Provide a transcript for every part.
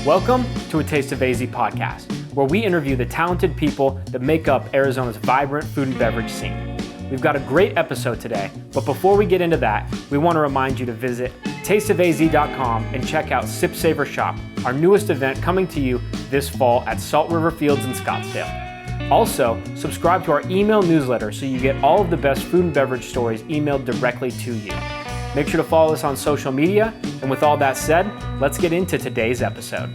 Welcome to A Taste of AZ podcast, where we interview the talented people that make up Arizona's vibrant food and beverage scene. We've got a great episode today, but before we get into that, we want to remind you to visit tasteofaz.com and check out Sip Savor Shop, our newest event coming to you this fall at Salt River Fields in Scottsdale. Also, subscribe to our email newsletter so you get all of the best food and beverage stories emailed directly to you. Make sure to follow us on social media, and with all that said, let's get into today's episode.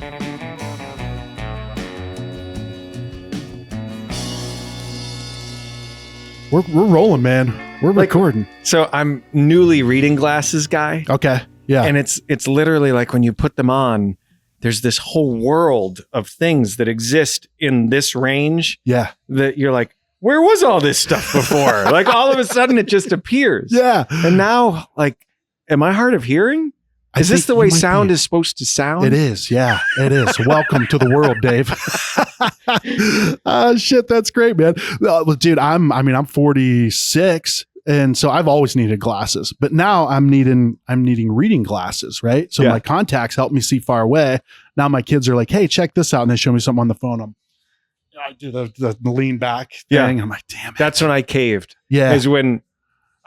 We're rolling, man. We're recording. So I'm newly reading glasses guy. Okay. Yeah. And it's literally like when you put them on, there's this whole world of things that exist in this range. Yeah. That you're like, where was all this stuff before? Like all of a sudden it just appears. Yeah. And now, like, am I hard of hearing? Is this the way sound is supposed to sound? It is. Yeah, it is. Welcome to the world, Dave. Shit, that's great, man. Well, dude, I'm 46, and so I've always needed glasses, but now I'm needing reading glasses, right? So my contacts help me see far away. Now my kids are like, "Hey, check this out," and they show me something on the phone. I do the lean back thing. I'm like, "Damn it!" That's when I caved. Yeah, is when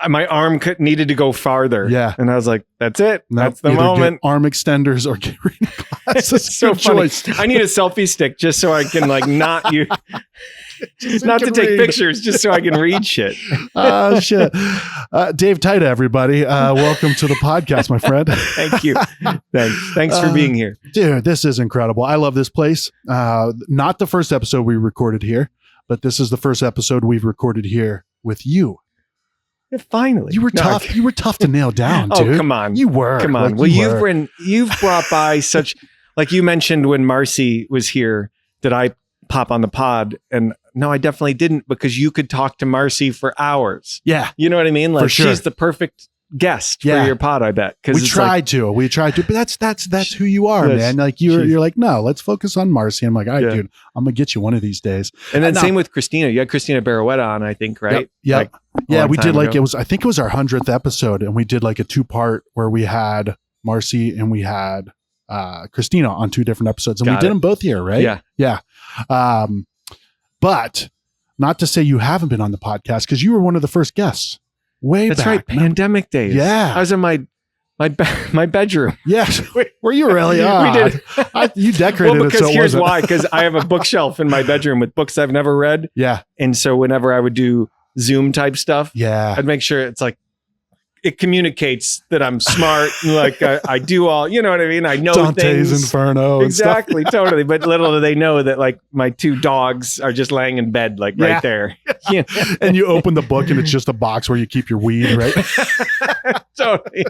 my arm needed to go farther. Yeah. And I was like, that's it. No, that's the moment. Arm extenders or get reading glasses. It's so funny. Choice. I need a selfie stick just so I can like not to take pictures, just so I can read shit. Shit. Dave Tyda, everybody. Welcome to the podcast, my friend. Thank you. Thanks for being here. Dude, this is incredible. I love this place. Not the first episode we recorded here, but this is the first episode we've recorded here with you. Finally, you were tough. You were tough to nail down, dude. Oh, come on, you were. Come on. Like, well, you've brought by such, like you mentioned when Marcy was here, did I pop on the pod? And no, I definitely didn't, because you could talk to Marcy for hours. Yeah, you know what I mean. Like sure. She's the perfect guest for your pod, I bet. Because we tried to, but that's who you are, man. Like you're like, no, let's focus on Marcy. I'm like, all right, dude, I'm gonna get you one of these days. And then same with Christina. You had Christina Barueta on, I think, right? Yep. Like, we did like I think it was our 100th episode, and we did like a 2-part where we had Marcy and we had Christina on 2 different episodes, and we did them both here, right? Yeah. But not to say you haven't been on the podcast, because you were one of the first guests. That's right. Pandemic days. Yeah. I was in my bedroom. Yes. Were you really? We did. You decorated because it. So here's why. Because I have a bookshelf in my bedroom with books I've never read. Yeah. And so whenever I would do Zoom type stuff, I'd make sure it's like, it communicates that I'm smart. And like I do all, you know what I mean? I know Dante's things. Inferno. Exactly. Totally. But little do they know that like my 2 dogs are just laying in bed, like right there. Yeah. And you open the book and it's just a box where you keep your weed, right? Totally.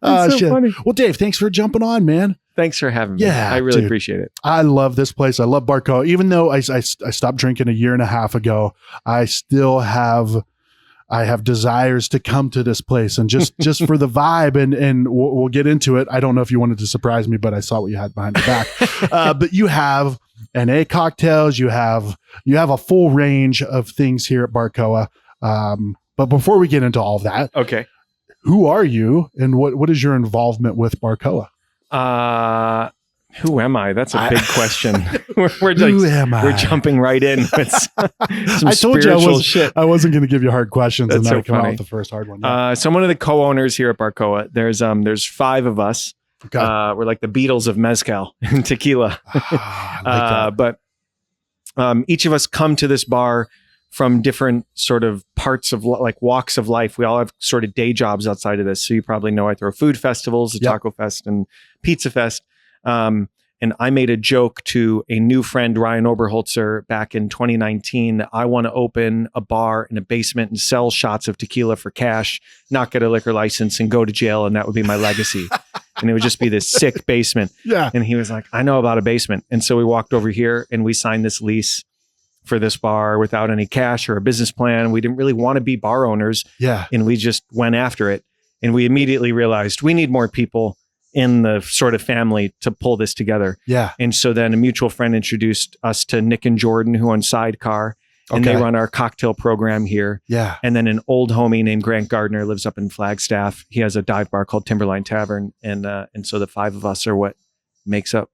So shit. Funny. Well, Dave, thanks for jumping on, man. Thanks for having me. Yeah, I really appreciate it. I love this place. I love BARCOA. Even though I stopped drinking a year and a half ago, I still have desires to come to this place, and just for the vibe, and we'll get into it. I don't know if you wanted to surprise me, but I saw what you had behind your back. But you have NA cocktails. You have a full range of things here at BARCOA. But before we get into all of that, okay, who are you, and what is your involvement with BARCOA? Who am I? That's a big question. Who am I? We're jumping right in with some I told spiritual shit. I wasn't going to give you hard questions, That's and then so I come funny. out with the first hard one. So I'm one of the co-owners here at BARCOA. There's 5 of us. Okay. We're like the Beatles of mezcal and tequila. But each of us come to this bar from different sort of parts of like walks of life. We all have sort of day jobs outside of this. So you probably know I throw food festivals, the Taco Fest and Pizza Fest. And I made a joke to a new friend, Ryan Oberholzer, back in 2019 that I want to open a bar in a basement and sell shots of tequila for cash, not get a liquor license, and go to jail. And that would be my legacy. And it would just be this sick basement. Yeah. And he was like, I know about a basement. And so we walked over here and we signed this lease for this bar without any cash or a business plan. We didn't really want to be bar owners. Yeah. And we just went after it. And we immediately realized we need more people in the sort of family to pull this together. Yeah. And so then a mutual friend introduced us to Nick and Jordan, who own Sidecar, and they run our cocktail program here. Yeah. And then an old homie named Grant Gardner lives up in Flagstaff. He has a dive bar called Timberline Tavern. And so the 5 of us are what makes up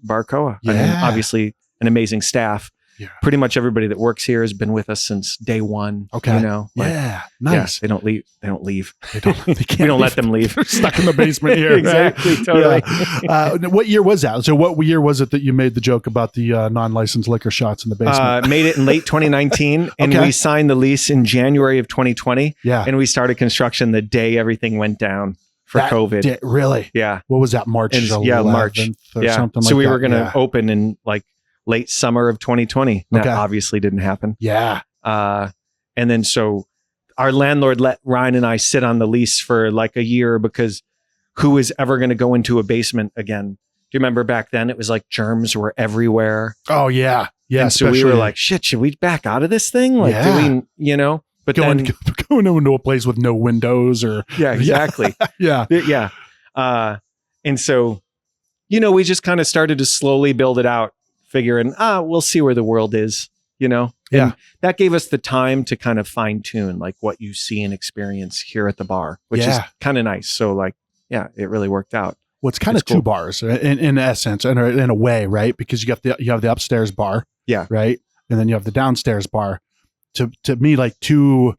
BARCOA. Yeah. I mean, obviously an amazing staff. Yeah. Pretty much everybody that works here has been with us since day one. Okay. You know, Yeah. Nice. they don't leave. They don't leave. They can't We don't leave. let them leave. They're stuck in the basement here. Exactly. Right? Totally. Yeah. What year was that? So what year was it that you made the joke about the non-licensed liquor shots in the basement? Made it in late 2019, and Okay. we signed the lease in January of 2020. Yeah. And we started construction the day everything went down for That COVID. Really? Yeah. What was that? March? And 11th March. or Yeah. something like So we that? were going to Yeah. open in like late summer of 2020. That Okay. obviously didn't happen. Yeah. And then so our landlord let Ryan and I sit on the lease for like a year because who is ever going to go into a basement again? Do you remember back then? It was like germs were everywhere. Oh yeah. Yeah. And so we were like, shit, should we back out of this thing? Like, Yeah. do we, you know, but going then, into a place with no windows or yeah, exactly. yeah. Yeah. And so, you know, we just kind of started to slowly build it out, figuring, we'll see where the world is, you know? Yeah. And that gave us the time to kind of fine tune like what you see and experience here at the bar, which is Yeah. kind of nice. So like, yeah, it really worked out. Well, it's kind of It's cool. two bars in essence, and in a way, right? Because you have the upstairs bar, Yeah. right, and then you have the downstairs bar. To me, like two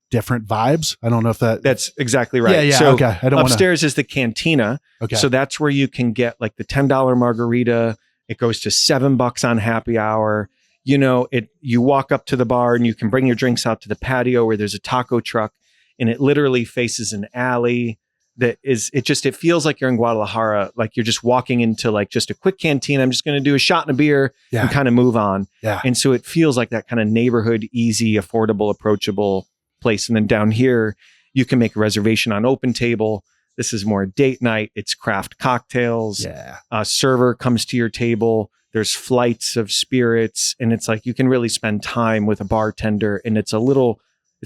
different vibes. I don't know if That's exactly right. Yeah, yeah. So okay, I don't want to. upstairs is the cantina. Okay, So that's where you can get like the $10 margarita. It goes to $7 on happy hour. You know, you walk up to the bar and you can bring your drinks out to the patio where there's a taco truck, and it literally faces an alley that is, it feels like you're in Guadalajara, like you're just walking into like just a quick canteen. I'm just going to do a shot and a beer Yeah. and kind of move on. Yeah. And so it feels like that kind of neighborhood, easy, affordable, approachable place. And then down here, you can make a reservation on Open Table. This is more date night. It's craft cocktails. Yeah. A server comes to your table. There's flights of spirits. And it's like you can really spend time with a bartender. And it's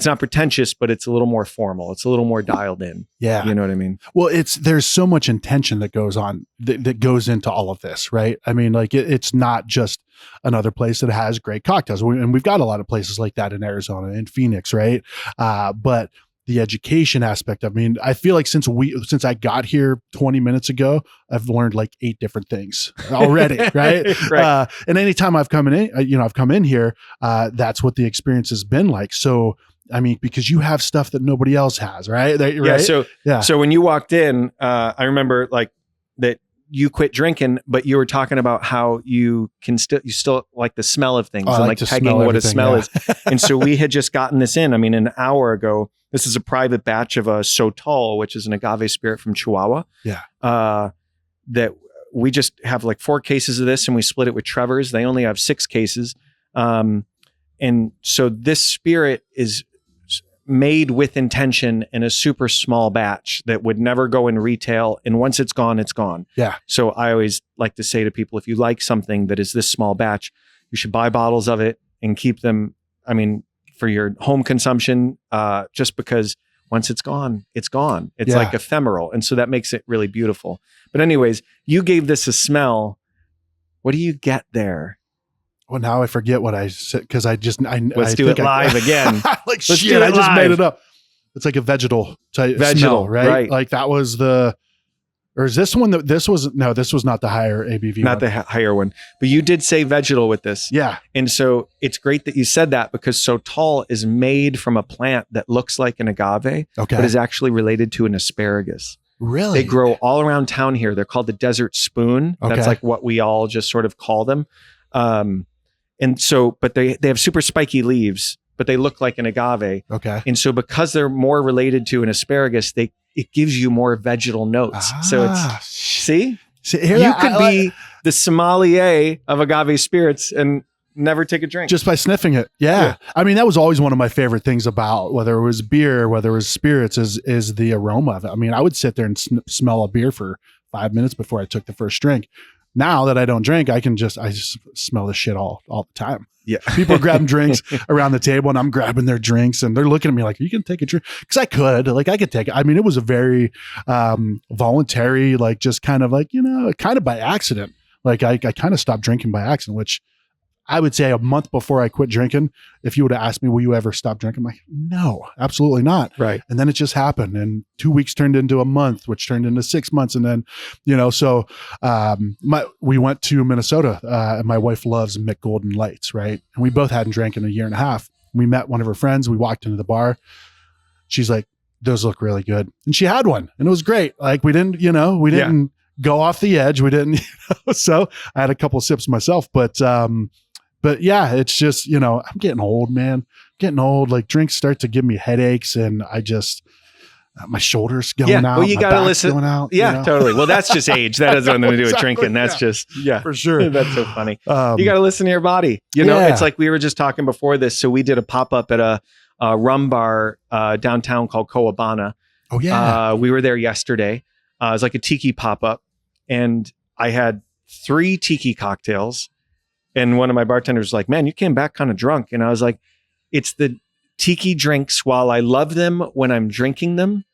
not pretentious, but it's a little more formal. It's a little more dialed in. Yeah. You know what I mean? Well, there's so much intention that goes on that goes into all of this, right? I mean, like it's not just another place that has great cocktails, and we've got a lot of places like that in Arizona and Phoenix, right? But the education aspect. I mean, I feel like since I got here 20 minutes ago, I've learned like 8 different things already, right? Right. And anytime I've come in here, that's what the experience has been like. So. I mean, because you have stuff that nobody else has, right? Yeah. So when you walked in, I remember like that you quit drinking, but you were talking about how you still like the smell of things and like pegging what a smell is. And so we had just gotten this in. I mean, an hour ago. This is a private batch of a Sotol, which is an agave spirit from Chihuahua. Yeah. That we just have like 4 cases of this, and we split it with Trevor's. They only have 6 cases. And so this spirit is made with intention in a super small batch that would never go in retail. And once it's gone, it's gone. Yeah. So I always like to say to people, if you like something that is this small batch, you should buy bottles of it and keep them. I mean, for your home consumption, just because once it's gone, it's gone. It's like ephemeral. And so that makes it really beautiful. But anyways, you gave this a smell. What do you get there? Well, now I forget what I said because let's do it live again. Like Let's shit, do it I just live. made it up. It's like a vegetal type smell, right? Like that was or is this one this was not the higher ABV Not one. the higher one, but you did say vegetal with this. Yeah. And so it's great that you said that because Sotol is made from a plant that looks like an agave, Okay. but is actually related to an asparagus. Really? They grow all around town here. They're called the desert spoon. Okay. That's like what we all just sort of call them. And so, but they have super spiky leaves, but they look like an agave. Okay. And so because they're more related to an asparagus, it gives you more vegetal notes. So it's, see, here, you could be the sommelier of agave spirits and never take a drink. just by sniffing it. Yeah. I mean, that was always one of my favorite things about whether it was beer, whether it was spirits is the aroma of it. I mean, I would sit there and smell a beer for 5 minutes before I took the first drink. Now that I don't drink, I just smell this shit all the time. Yeah. People are grabbing drinks around the table and I'm grabbing their drinks and they're looking at me like, you can take a drink. Cause I could take it. I mean, it was a very, voluntary, like just kind of like, kind of by accident. Like I kind of stopped drinking by accident, which I would say a month before I quit drinking, if you would have asked me, will you ever stop drinking? I'm like, no, absolutely not. Right. And then it just happened. And 2 weeks turned into a month, which turned into 6 months. And then, so we went to Minnesota and my wife loves Mick Golden Lights, right? And we both hadn't drank in a year and a half. We met one of her friends. We walked into the bar. She's like, those look really good. And she had one and it was great. Like we didn't go off the edge. We didn't, so I had a couple of sips myself, but yeah, it's just, I'm getting old, man. Getting old. Like drinks start to give me headaches and I just, my shoulders going out. Well, you got to listen. Going out, yeah, totally. Well, that's just age. That has nothing to do with drinking. That's just, for sure. That's so funny. You got to listen to your body. It's like we were just talking before this. So we did a pop-up at a rum bar downtown called Coabana. Oh yeah. We were there yesterday. It was like a tiki pop-up and I had 3 tiki cocktails. And one of my bartenders was like, man, you came back kind of drunk. And I was like, it's the tiki drinks. While I love them when I'm drinking them,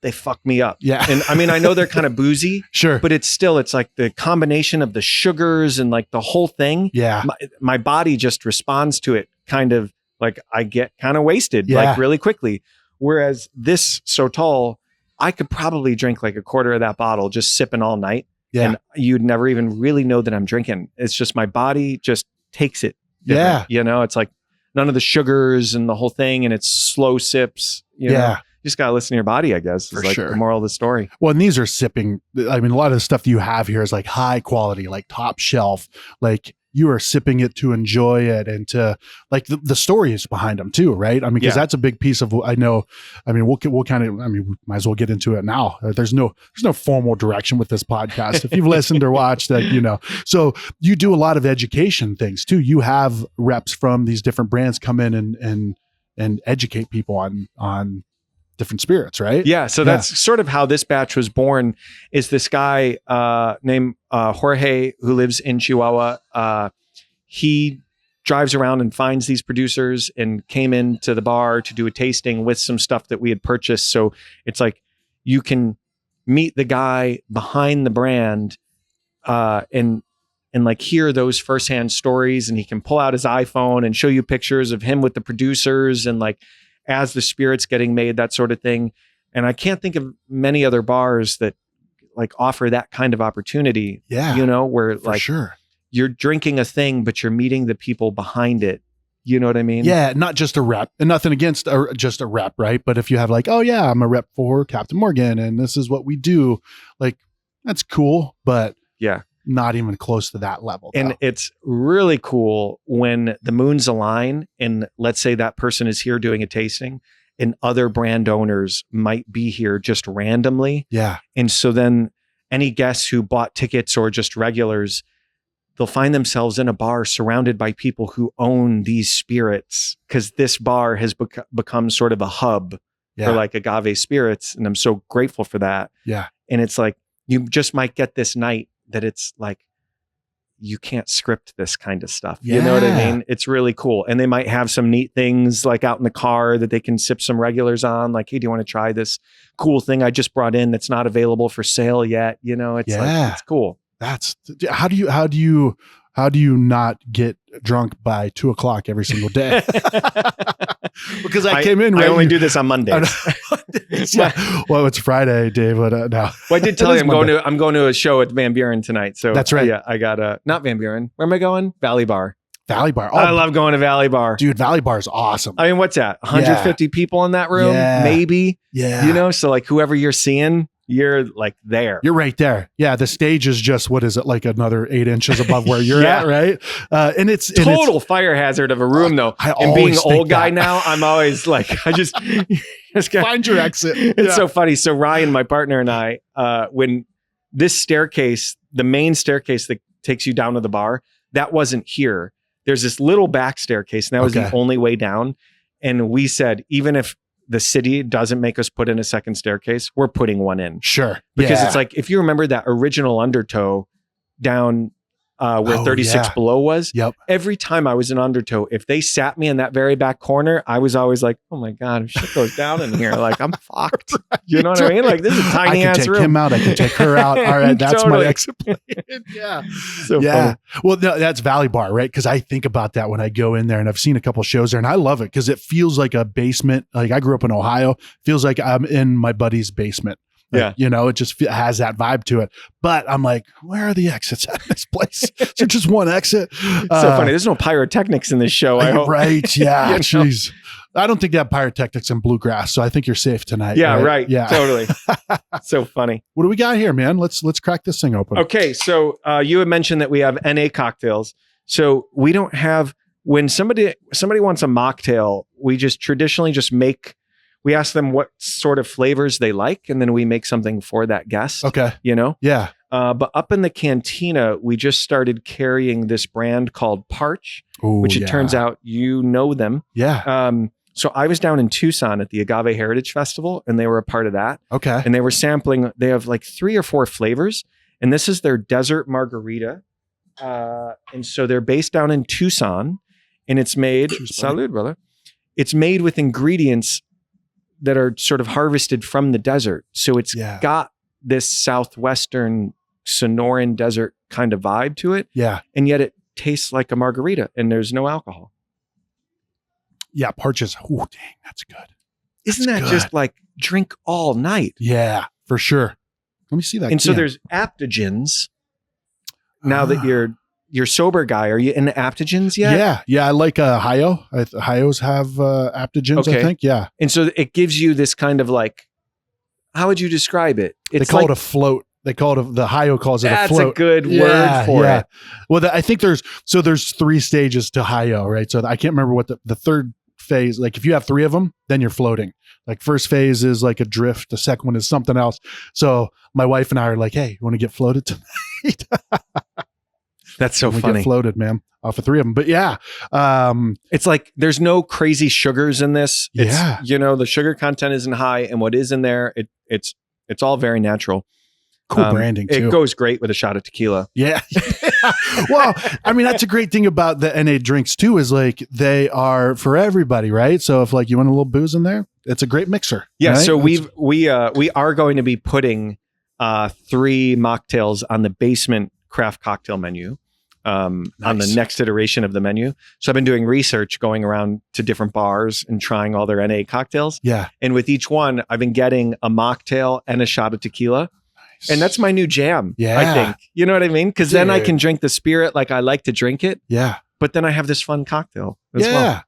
they fuck me up. Yeah. And I mean, I know they're kind of boozy, sure, but it's like the combination of the sugars and like the whole thing. Yeah. My body just responds to it kind of like I get kind of wasted like really quickly. Whereas this Sotol, I could probably drink like a quarter of that bottle just sipping all night. Yeah. And you'd never even really know that I'm drinking. It's just my body just takes it different. Yeah. It's like none of the sugars and the whole thing. And it's slow sips. You know? You just got to listen to your body, I guess. For sure. The moral of the story. Well, and these are sipping. I mean, a lot of the stuff that you have here is like high quality, like top shelf, like you are sipping it to enjoy it and to like the stories behind them too, right? I mean, because that's a big piece of, I know, I mean, we'll kind of, I mean, we might as well get into it now. There's no formal direction with this podcast. If you've listened or watched that, so you do a lot of education things too. You have reps from these different brands come in and educate people on different spirits, right? Yeah. So that's sort of how this batch was born. Is this guy named Jorge who lives in Chihuahua. He drives around and finds these producers and came into the bar to do a tasting with some stuff that we had purchased. So it's like you can meet the guy behind the brand and like hear those firsthand stories, and he can pull out his iPhone and show you pictures of him with the producers and like as the spirit's getting made, that sort of thing. And I can't think of many other bars that like offer that kind of opportunity. Yeah. Where like you're drinking a thing, but you're meeting the people behind it. You know what I mean? Yeah. Not just a rep, and nothing against just a rep, right? But if you have like, oh yeah, I'm a rep for Captain Morgan and this is what we do, like that's cool. But yeah, not even close to that level. And it's really cool when the moons align and let's say that person is here doing a tasting and other brand owners might be here just randomly. Yeah. And so then any guests who bought tickets or just regulars, they'll find themselves in a bar surrounded by people who own these spirits because this bar has become sort of a hub for like agave spirits. And I'm so grateful for that. Yeah. And it's like, you just might get this night that it's like, you can't script this kind of stuff. You know what I mean? It's really cool. And they might have some neat things like out in the car that they can sip some regulars on. Like, hey, do you want to try this cool thing I just brought in that's not available for sale yet? It's like, it's cool. That's how do you not get drunk by 2:00 every single day? Because I came in. I only do this on Mondays. Well, it's Friday, Dave. But no. Well, I did tell you I'm going to a show at Van Buren tonight. So that's right. Yeah, I got not Van Buren. Where am I going? Valley Bar. Valley Bar. Oh, I love going to Valley Bar. Dude, Valley Bar is awesome. I mean, what's that? 150 people in that room? Maybe. Yeah. So like whoever you're seeing, you're like there. You're right there. Yeah. The stage is just, what is it? Like another 8 inches above where you're at. Right. And it's total fire hazard of a room though. And being an old guy now, I'm always like, I just find your exit. It's so funny. So Ryan, my partner, and I, when this staircase, the main staircase that takes you down to the bar, that wasn't here. There's this little back staircase and that was the only way down. And we said, even if the city doesn't make us put in a second staircase, we're putting one in. Sure. Because it's like, if you remember that original undertow down where 36 Below was. Yep. Every time I was in Undertow, if they sat me in that very back corner, I was always like, oh my God, if shit goes down in here, like I'm fucked. You know what I mean? Like this is a tiny ass room. I can take him out. I can take her out. All right. That's Totally. my exit plan. Yeah. So funny. Well, no, that's Valley Bar, right? Because I think about that when I go in there, and I've seen a couple shows there, and I love it because it feels like a basement. Like I grew up in Ohio, feels like I'm in my buddy's basement. Like, it just has that vibe to it. But I'm like, where are the exits at this place? Is there just one exit? So funny. There's no pyrotechnics in this show. I hope. Right. Yeah. Jeez. I don't think they have pyrotechnics in bluegrass, so I think you're safe tonight. Yeah. Right. Yeah. Totally. So funny. What do we got here, man? Let's crack this thing open. Okay. So you had mentioned that we have NA cocktails. So we don't have, when somebody wants a mocktail, we just traditionally we ask them what sort of flavors they like, and then we make something for that guest. Okay. Yeah. But up in the cantina, we just started carrying this brand called Parch, which it turns out you know them. Yeah. So I was down in Tucson at the Agave Heritage Festival, and they were a part of that. Okay. And they were sampling, they have like 3 or 4 flavors, and this is their desert margarita. And so they're based down in Tucson, and it's made, salud, brother. It's made with ingredients that are sort of harvested from the desert. So it's got this southwestern Sonoran desert kind of vibe to it. Yeah. And yet it tastes like a margarita, and there's no alcohol. Yeah. Parch is, dang, that's good. Isn't that just like drink all night? Yeah, for sure. Let me see that. And so there's aptogens. Now that you're sober guy, are you into aptogens yet? Yeah. I like Hyo. Hyos have aptogens, I think. Yeah. And so it gives you this kind of like, how would you describe it? They call it a float. They call it the Hyo calls it a float. That's a good word for it. Well, I think there's 3 stages to Hyo, right? So I can't remember what the third phase, like if you have 3 of them, then you're floating. Like first phase is like a drift. The second one is something else. So my wife and I are like, hey, you want to get floated tonight? That's so funny. Get floated, man, off of 3 of them. But yeah, it's like there's no crazy sugars in this. It's, yeah, the sugar content isn't high, and what is in there, it's all very natural. Cool branding too. It goes great with a shot of tequila. Yeah. Well, I mean, that's a great thing about the NA drinks too, is like they are for everybody, right? So if like you want a little booze in there, it's a great mixer. Yeah. Right? So we are going to be putting 3 mocktails on the basement craft cocktail menu. On the next iteration of the menu. So I've been doing research, going around to different bars and trying all their NA cocktails. Yeah. And with each one, I've been getting a mocktail and a shot of tequila. Nice. And that's my new jam, I think. You know what I mean? Because then I can drink the spirit like I like to drink it. Yeah. But then I have this fun cocktail as well.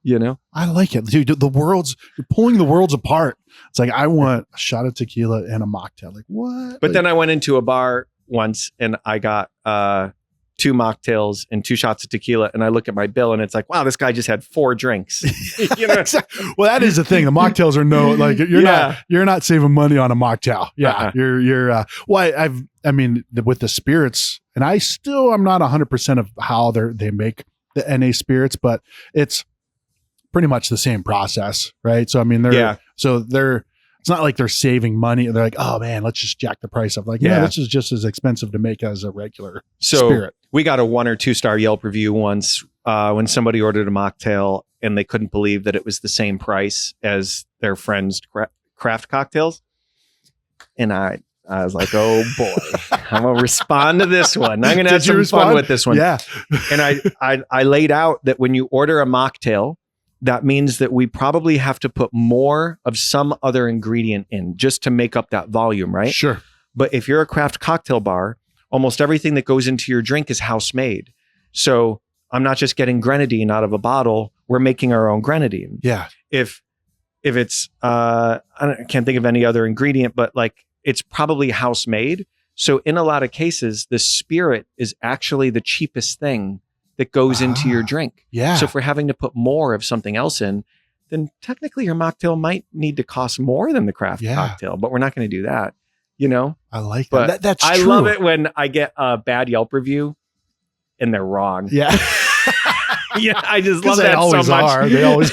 I like it. Dude, you're pulling the worlds apart. It's like, I want a shot of tequila and a mocktail. Like, what? But then I went into a bar once and I got 2 mocktails and 2 shots of tequila, and I look at my bill and it's like, wow, this guy just had 4 drinks. Well, that is the thing. The mocktails are like you're not saving money on a mocktail. Yeah. You're I mean with the spirits, and I'm not 100% of how they make the NA spirits, but it's pretty much the same process, right? So I mean it's not like they're saving money. They're like, oh man, let's just jack the price up. Like, this is just as expensive to make as a regular spirit. We got a 1 or 2 star Yelp review once when somebody ordered a mocktail and they couldn't believe that it was the same price as their friend's craft cocktails. And I was like, oh boy, I'm going to respond to this one. I'm going to have some fun with this one. Yeah. And I laid out that when you order a mocktail, that means that we probably have to put more of some other ingredient in just to make up that volume, right? Sure. But if you're a craft cocktail bar, almost everything that goes into your drink is house made. So I'm not just getting grenadine out of a bottle. We're making our own grenadine. Yeah. If it's, I can't think of any other ingredient, but like it's probably house made. So in a lot of cases, the spirit is actually the cheapest thing that goes into your drink. Yeah. So if we're having to put more of something else in, then technically your mocktail might need to cost more than the craft cocktail, but we're not going to do that. I like but that. That's I true. love it when I get a bad Yelp review and they're wrong. Yeah. I just love that so much. They always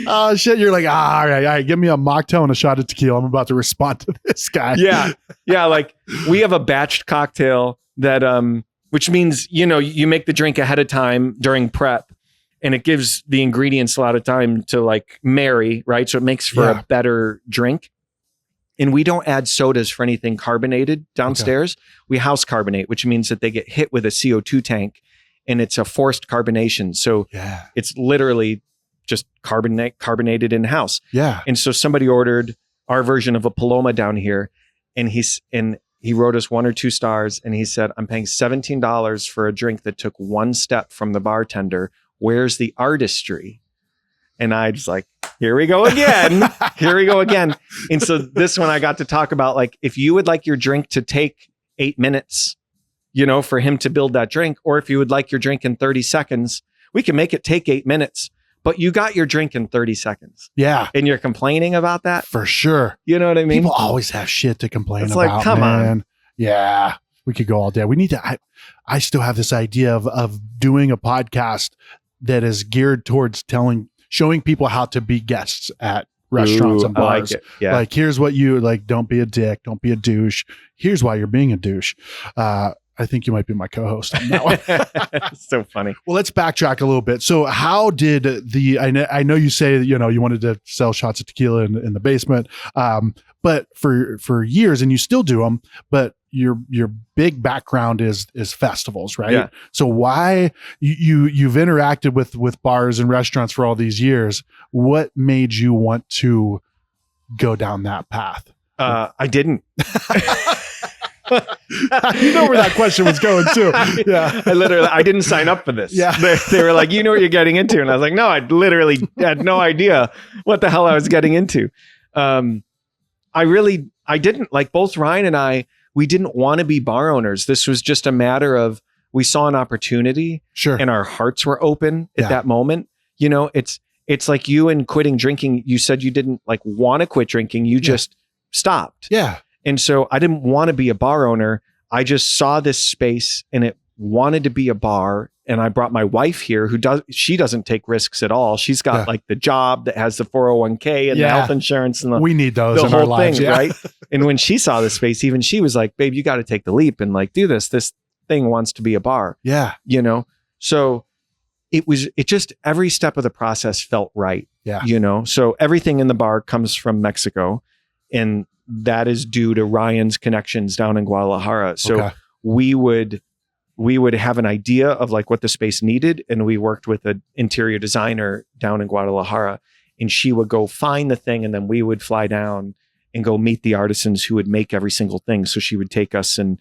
are. Shit. You're like, all right, give me a mocktail and a shot of tequila. I'm about to respond to this guy. Yeah. Like we have a batched cocktail that, which means, you make the drink ahead of time during prep, and it gives the ingredients a lot of time to like marry, right? So it makes for a better drink. And we don't add sodas for anything carbonated downstairs. We house carbonate, which means that they get hit with a CO2 tank, and it's a forced carbonation. So it's literally just carbonated in house. Yeah. And so somebody ordered our version of a Paloma down here, and he wrote us 1 or 2 stars, and he said, I'm paying $17 for a drink that took one step from the bartender. Where's the artistry? And I was like, here we go again. Here we go again. And so this one I got to talk about, like, if you would like your drink to take 8 minutes, for him to build that drink, or if you would like your drink in 30 seconds, we can make it take 8 minutes, but you got your drink in 30 seconds. Yeah. And you're complaining about that? For sure. You know what I mean? People always have shit to complain it's about. Like, come on. Yeah. We could go all day. We need to, I still have this idea of doing a podcast that is geared towards showing people how to be guests at restaurants and bars. Like it. Yeah. Like, here's what you like. Don't be a dick. Don't be a douche. Here's why you're being a douche. I think you might be my co-host on that one. So funny. Well, let's backtrack a little bit. So how did I know you say that, you wanted to sell shots of tequila in the basement. But for years, and you still do them, but your big background is festivals, right? Yeah. So why you've interacted with bars and restaurants for all these years. What made you want to go down that path? I didn't. You know where that question was going too. Yeah. I didn't sign up for this. Yeah. They were like, you know what you're getting into. And I was like, no, I literally had no idea what the hell I was getting into. I didn't, like, both Ryan and I, we didn't want to be bar owners. This was just a matter of, we saw an opportunity, Sure, and our hearts were open at that moment. It's like you and quitting drinking. You said you didn't like want to quit drinking. You just stopped. Yeah. And so I didn't want to be a bar owner. I just saw this space, and it wanted to be a bar. And I brought my wife here she doesn't take risks at all. She's got like the job that has the 401k and the health insurance and we need those the in whole our lives, thing, right? And when she saw the space, even she was like, babe, you got to take the leap and like do this. This thing wants to be a bar. Yeah. So it just, every step of the process felt right. Yeah. So everything in the bar comes from Mexico, and that is due to Ryan's connections down in Guadalajara. So we would have an idea of like what the space needed, and we worked with an interior designer down in Guadalajara, and she would go find the thing, and then we would fly down and go meet the artisans who would make every single thing. So she would take us and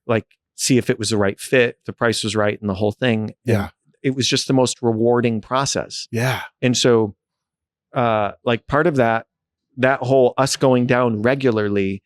like see if it was the right fit, the price was right, and the whole thing. Yeah. And it was just the most rewarding process. Yeah. And so like part of that whole us going down regularly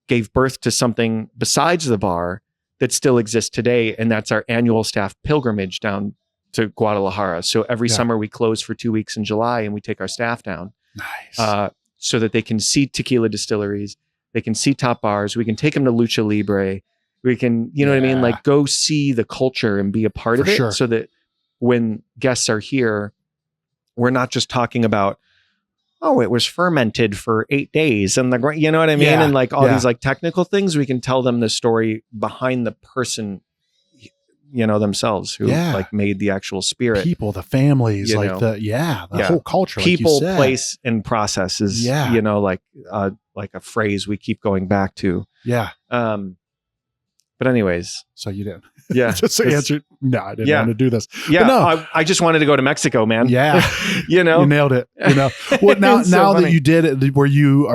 gave birth to something besides the bar that still exists today. And that's our annual staff pilgrimage down to Guadalajara. So every summer we close for 2 weeks in July, and we take our staff down. Nice. So that they can see tequila distilleries, they can see top bars, we can take them to Lucha Libre, we can, what I mean? Like go see the culture and be a part of it. Sure. So that when guests are here, we're not just talking about, oh, it was fermented for 8 days and you know what I mean? Yeah. And like all these like technical things, we can tell them the story behind the person, themselves who like made the actual spirit. People, the families, You like know? the whole culture. People, like you said. place, and process is, like a phrase we keep going back to. Yeah. But anyways. So you didn't. Yeah. Just to answer. No, I didn't want to do this. Yeah. But no. I just wanted to go to Mexico, man. Yeah. You nailed it. Well, now funny. that you did it, are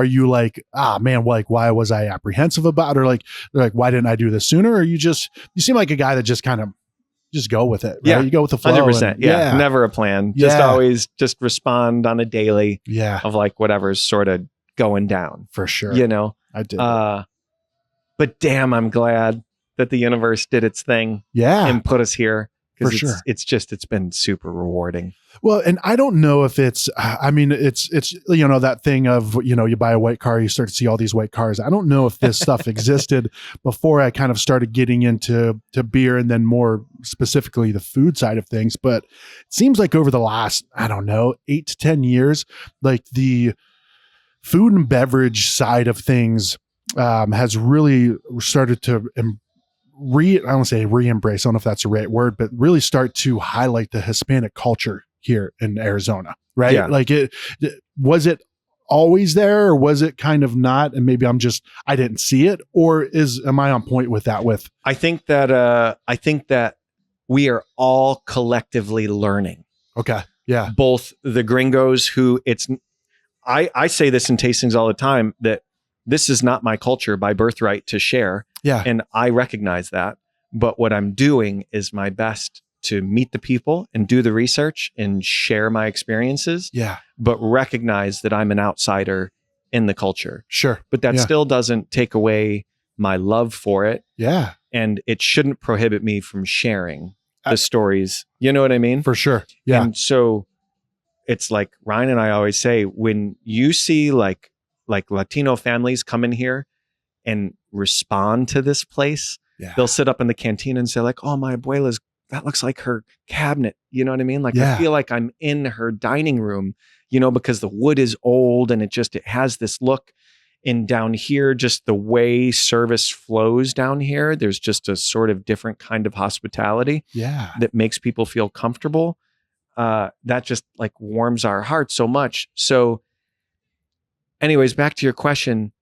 you like, man, like, why was I apprehensive about it? Or like, why didn't I do this sooner? Or you seem like a guy that just kind of just go with it. Right? Yeah. You go with the flow. 100%. Yeah. Never a plan. Just always just respond on a daily of like whatever's sort of going down. For sure. I did. But damn, I'm glad that the universe did its thing. Yeah. And put us here. For sure. It's been super rewarding. Well, and I don't know if it's that thing of, you buy a white car, you start to see all these white cars. I don't know if this stuff existed before I kind of started getting into beer, and then more specifically the food side of things. But it seems like over the last, 8 to 10 years, like the food and beverage side of things has really started to I don't want to say re-embrace, I don't know if that's the right word, but really start to highlight the Hispanic culture here in Arizona, right? Yeah. Like was it always there, or was it kind of not? And maybe I didn't see it, or am I on point with that? I think that we are all collectively learning. Okay. Yeah. Both the gringos who I say this in tastings all the time, that this is not my culture by birthright to share. Yeah. And I recognize that. But what I'm doing is my best to meet the people and do the research and share my experiences. Yeah. But recognize that I'm an outsider in the culture. Sure. But that still doesn't take away my love for it. Yeah. And it shouldn't prohibit me from sharing the stories. You know what I mean? For sure. Yeah. And so it's like Ryan and I always say, when you see like Latino families come in here and respond to this place, they'll sit up in the cantina and say like, oh, my abuela's, that looks like her cabinet. You know what I mean? Like, I feel like I'm in her dining room, because the wood is old and it has this look. And down here, just the way service flows down here, there's just a sort of different kind of hospitality that makes people feel comfortable. That just like warms our hearts so much. So anyways, back to your question.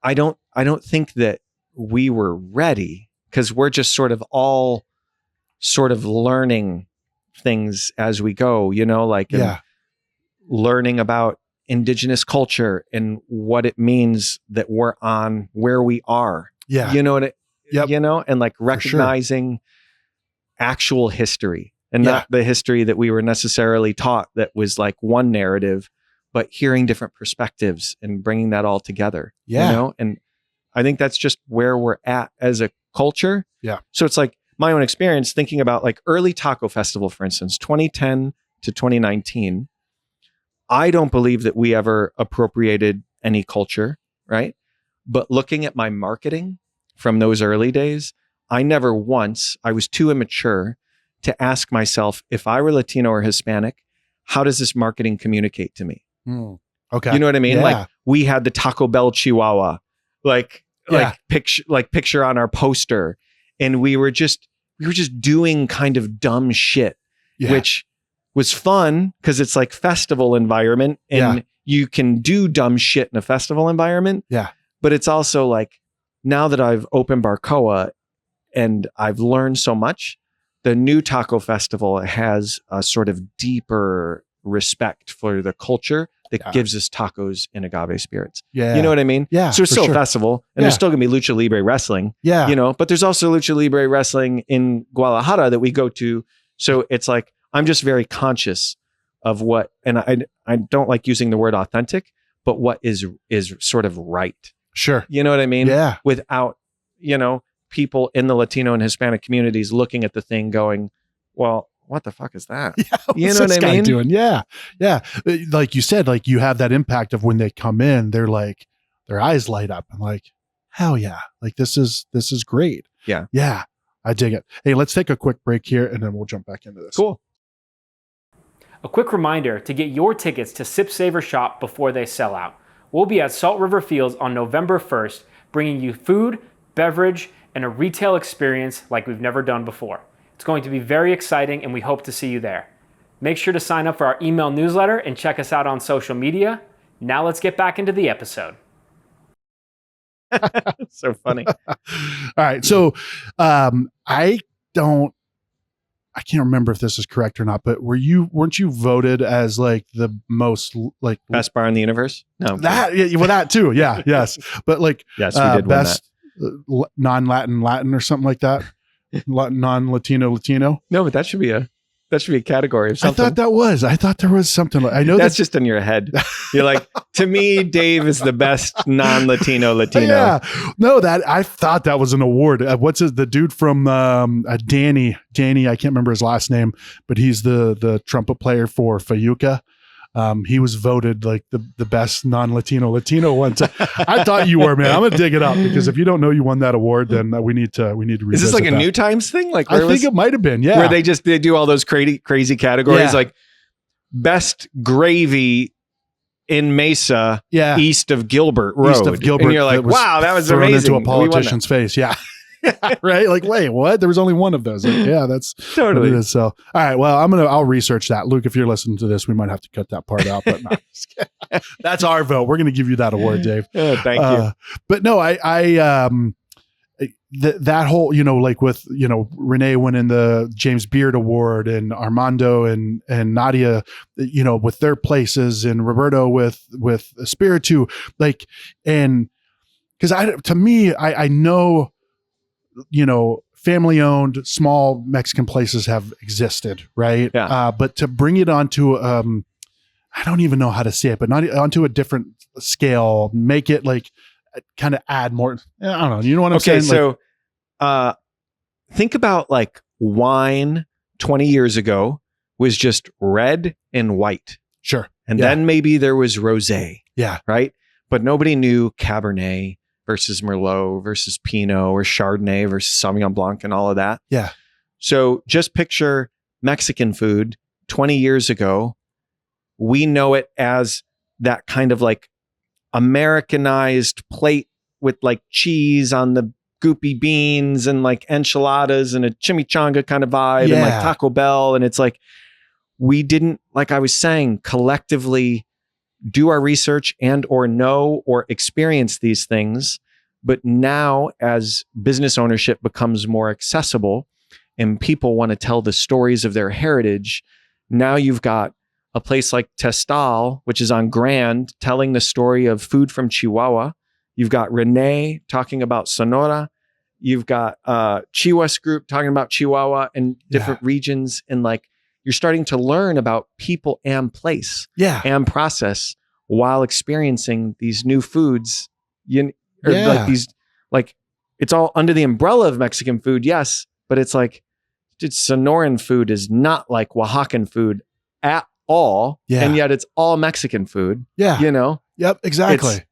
I don't think that we were ready, because we're just sort of all sort of learning things as we go, learning about indigenous culture and what it means that we're on where we are. Yeah. And like recognizing actual history and not the history that we were necessarily taught that was like one narrative, but hearing different perspectives and bringing that all together. And I think that's just where we're at as a culture. Yeah. So it's like my own experience thinking about like early taco festival, for instance, 2010 to 2019. I don't believe that we ever appropriated any culture, right? But looking at my marketing from those early days, I was too immature to ask myself, if I were Latino or Hispanic, how does this marketing communicate to me? Okay. You know what I mean? Yeah. Like we had the Taco Bell Chihuahua, picture on our poster. And we were just doing kind of dumb shit, which was fun because it's like festival environment and you can do dumb shit in a festival environment. Yeah. But it's also like, now that I've opened BARCOA and I've learned so much, the new taco festival has a sort of deeper respect for the culture that gives us tacos and agave spirits. Yeah. You know what I mean? Yeah. So it's still a festival and there's still gonna be Lucha Libre wrestling. Yeah. But there's also Lucha Libre wrestling in Guadalajara that we go to. So it's like, I'm just very conscious of what, and I don't like using the word authentic, but what is sort of right. Sure. You know what I mean? Yeah. Without, people in the Latino and Hispanic communities looking at the thing going, well, what the fuck is that? Yeah, you know what I mean? Doing? Yeah. Yeah. Like you said, like you have that impact of when they come in, they're like, their eyes light up and like, hell yeah. Like this is great. Yeah. Yeah. I dig it. Hey, let's take a quick break here and then we'll jump back into this. Cool. A quick reminder to get your tickets to Sip Savor Shop before they sell out. We'll be at Salt River Fields on November 1st, bringing you food, beverage, and a retail experience like we've never done before. It's going to be very exciting and we hope to see you there. Make sure to sign up for our email newsletter and check us out on social media. Now let's get back into the episode. So funny. All right. So I can't remember if this is correct or not, but weren't you voted as like the most like best bar in the universe? No. That too. Yeah. Yes. But like yes, we did best non-Latin Latin or something like that. Non-Latino. No, but that should be a category of something. I thought there was something. I know that's just in your head. You're like, to me, Dave is the best non-Latino. Yeah. No, I thought that was an award. What's the dude from Danny? I can't remember his last name, but he's the trumpet player for Fayuca. He was voted like the best non-Latino one. So I thought you were, man. I'm gonna dig it up because if you don't know you won that award, then we need to revisit. Is this like a that. New Times thing? Like I think it might have been, yeah. Where they do all those crazy categories, like best gravy in Mesa, east of Gilbert Road. East of Gilbert, and you're like, wow, that was amazing. Into a politician's face, yeah. Right? Like, wait, what? There was only one of those. Like, yeah, that's Totally. what it is. So, all right. Well, I'll research that. Luke, if you're listening to this, we might have to cut that part out, but no, just kidding. That's our vote. We're going to give you that award, Dave. Thank you. But no, that whole, like with, Renee winning the James Beard Award and Armando and Nadia, with their places, and Roberto with Spiritu, like, and because I know, family owned small Mexican places have existed, right? Yeah. But to bring it onto, I don't even know how to say it, but not onto a different scale, make it like kind of add more. I don't know. You know what I'm saying? So, think about like wine 20 years ago was just red and white. Sure. And then maybe there was rosé. Yeah. Right. But nobody knew Cabernet versus Merlot versus Pinot or Chardonnay versus Sauvignon Blanc and all of that. Yeah. So just picture Mexican food 20 years ago. We know it as that kind of like Americanized plate with like cheese on the goopy beans and like enchiladas and a chimichanga kind of vibe and like Taco Bell. And it's like, we didn't, like I was saying, collectively do our research and or know or experience these things. But now as business ownership becomes more accessible and people want to tell the stories of their heritage, now you've got a place like Testal, which is on Grand, telling the story of food from Chihuahua. You've got Renee talking about Sonora. You've got Chihuas Group talking about Chihuahua and different regions. And like, you're starting to learn about people and place and process while experiencing these new foods. Like these, like, it's all under the umbrella of Mexican food. Yes. But it's like, Sonoran food is not like Oaxacan food at all. Yeah. And yet it's all Mexican food. Yeah. Yep. Exactly.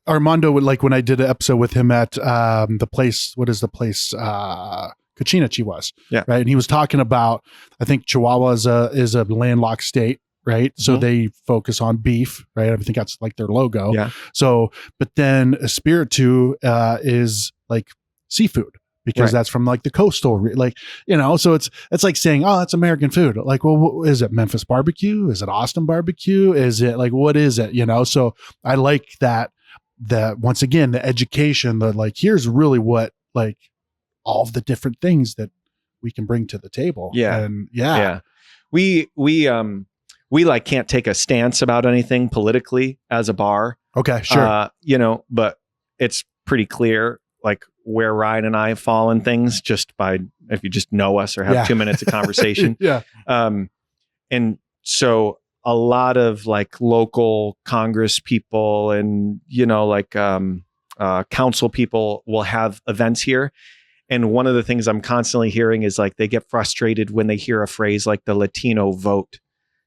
Armando would, like, when I did an episode with him at the place, what is the place? Cochina Chihuas. Yeah. Right. And he was talking about, I think Chihuahua is a landlocked state. Right. So they focus on beef. Right. I think that's like their logo. Yeah. So, but then Espiritu is like seafood. Because that's from like the coastal, like, so it's like saying, oh, that's American food. Like, well, is it Memphis barbecue? Is it Austin barbecue? Is it like, what is it? So I like that once again, the education, the like, here's really what, like, all of the different things that we can bring to the table. Yeah. And we like can't take a stance about anything politically as a bar. Okay. Sure. But it's pretty clear, like, where Ryan and I fall in things just by, if you just know us or have 2 minutes of conversation. And so a lot of like local Congress people and, council people will have events here. And one of the things I'm constantly hearing is like, they get frustrated when they hear a phrase like the Latino vote.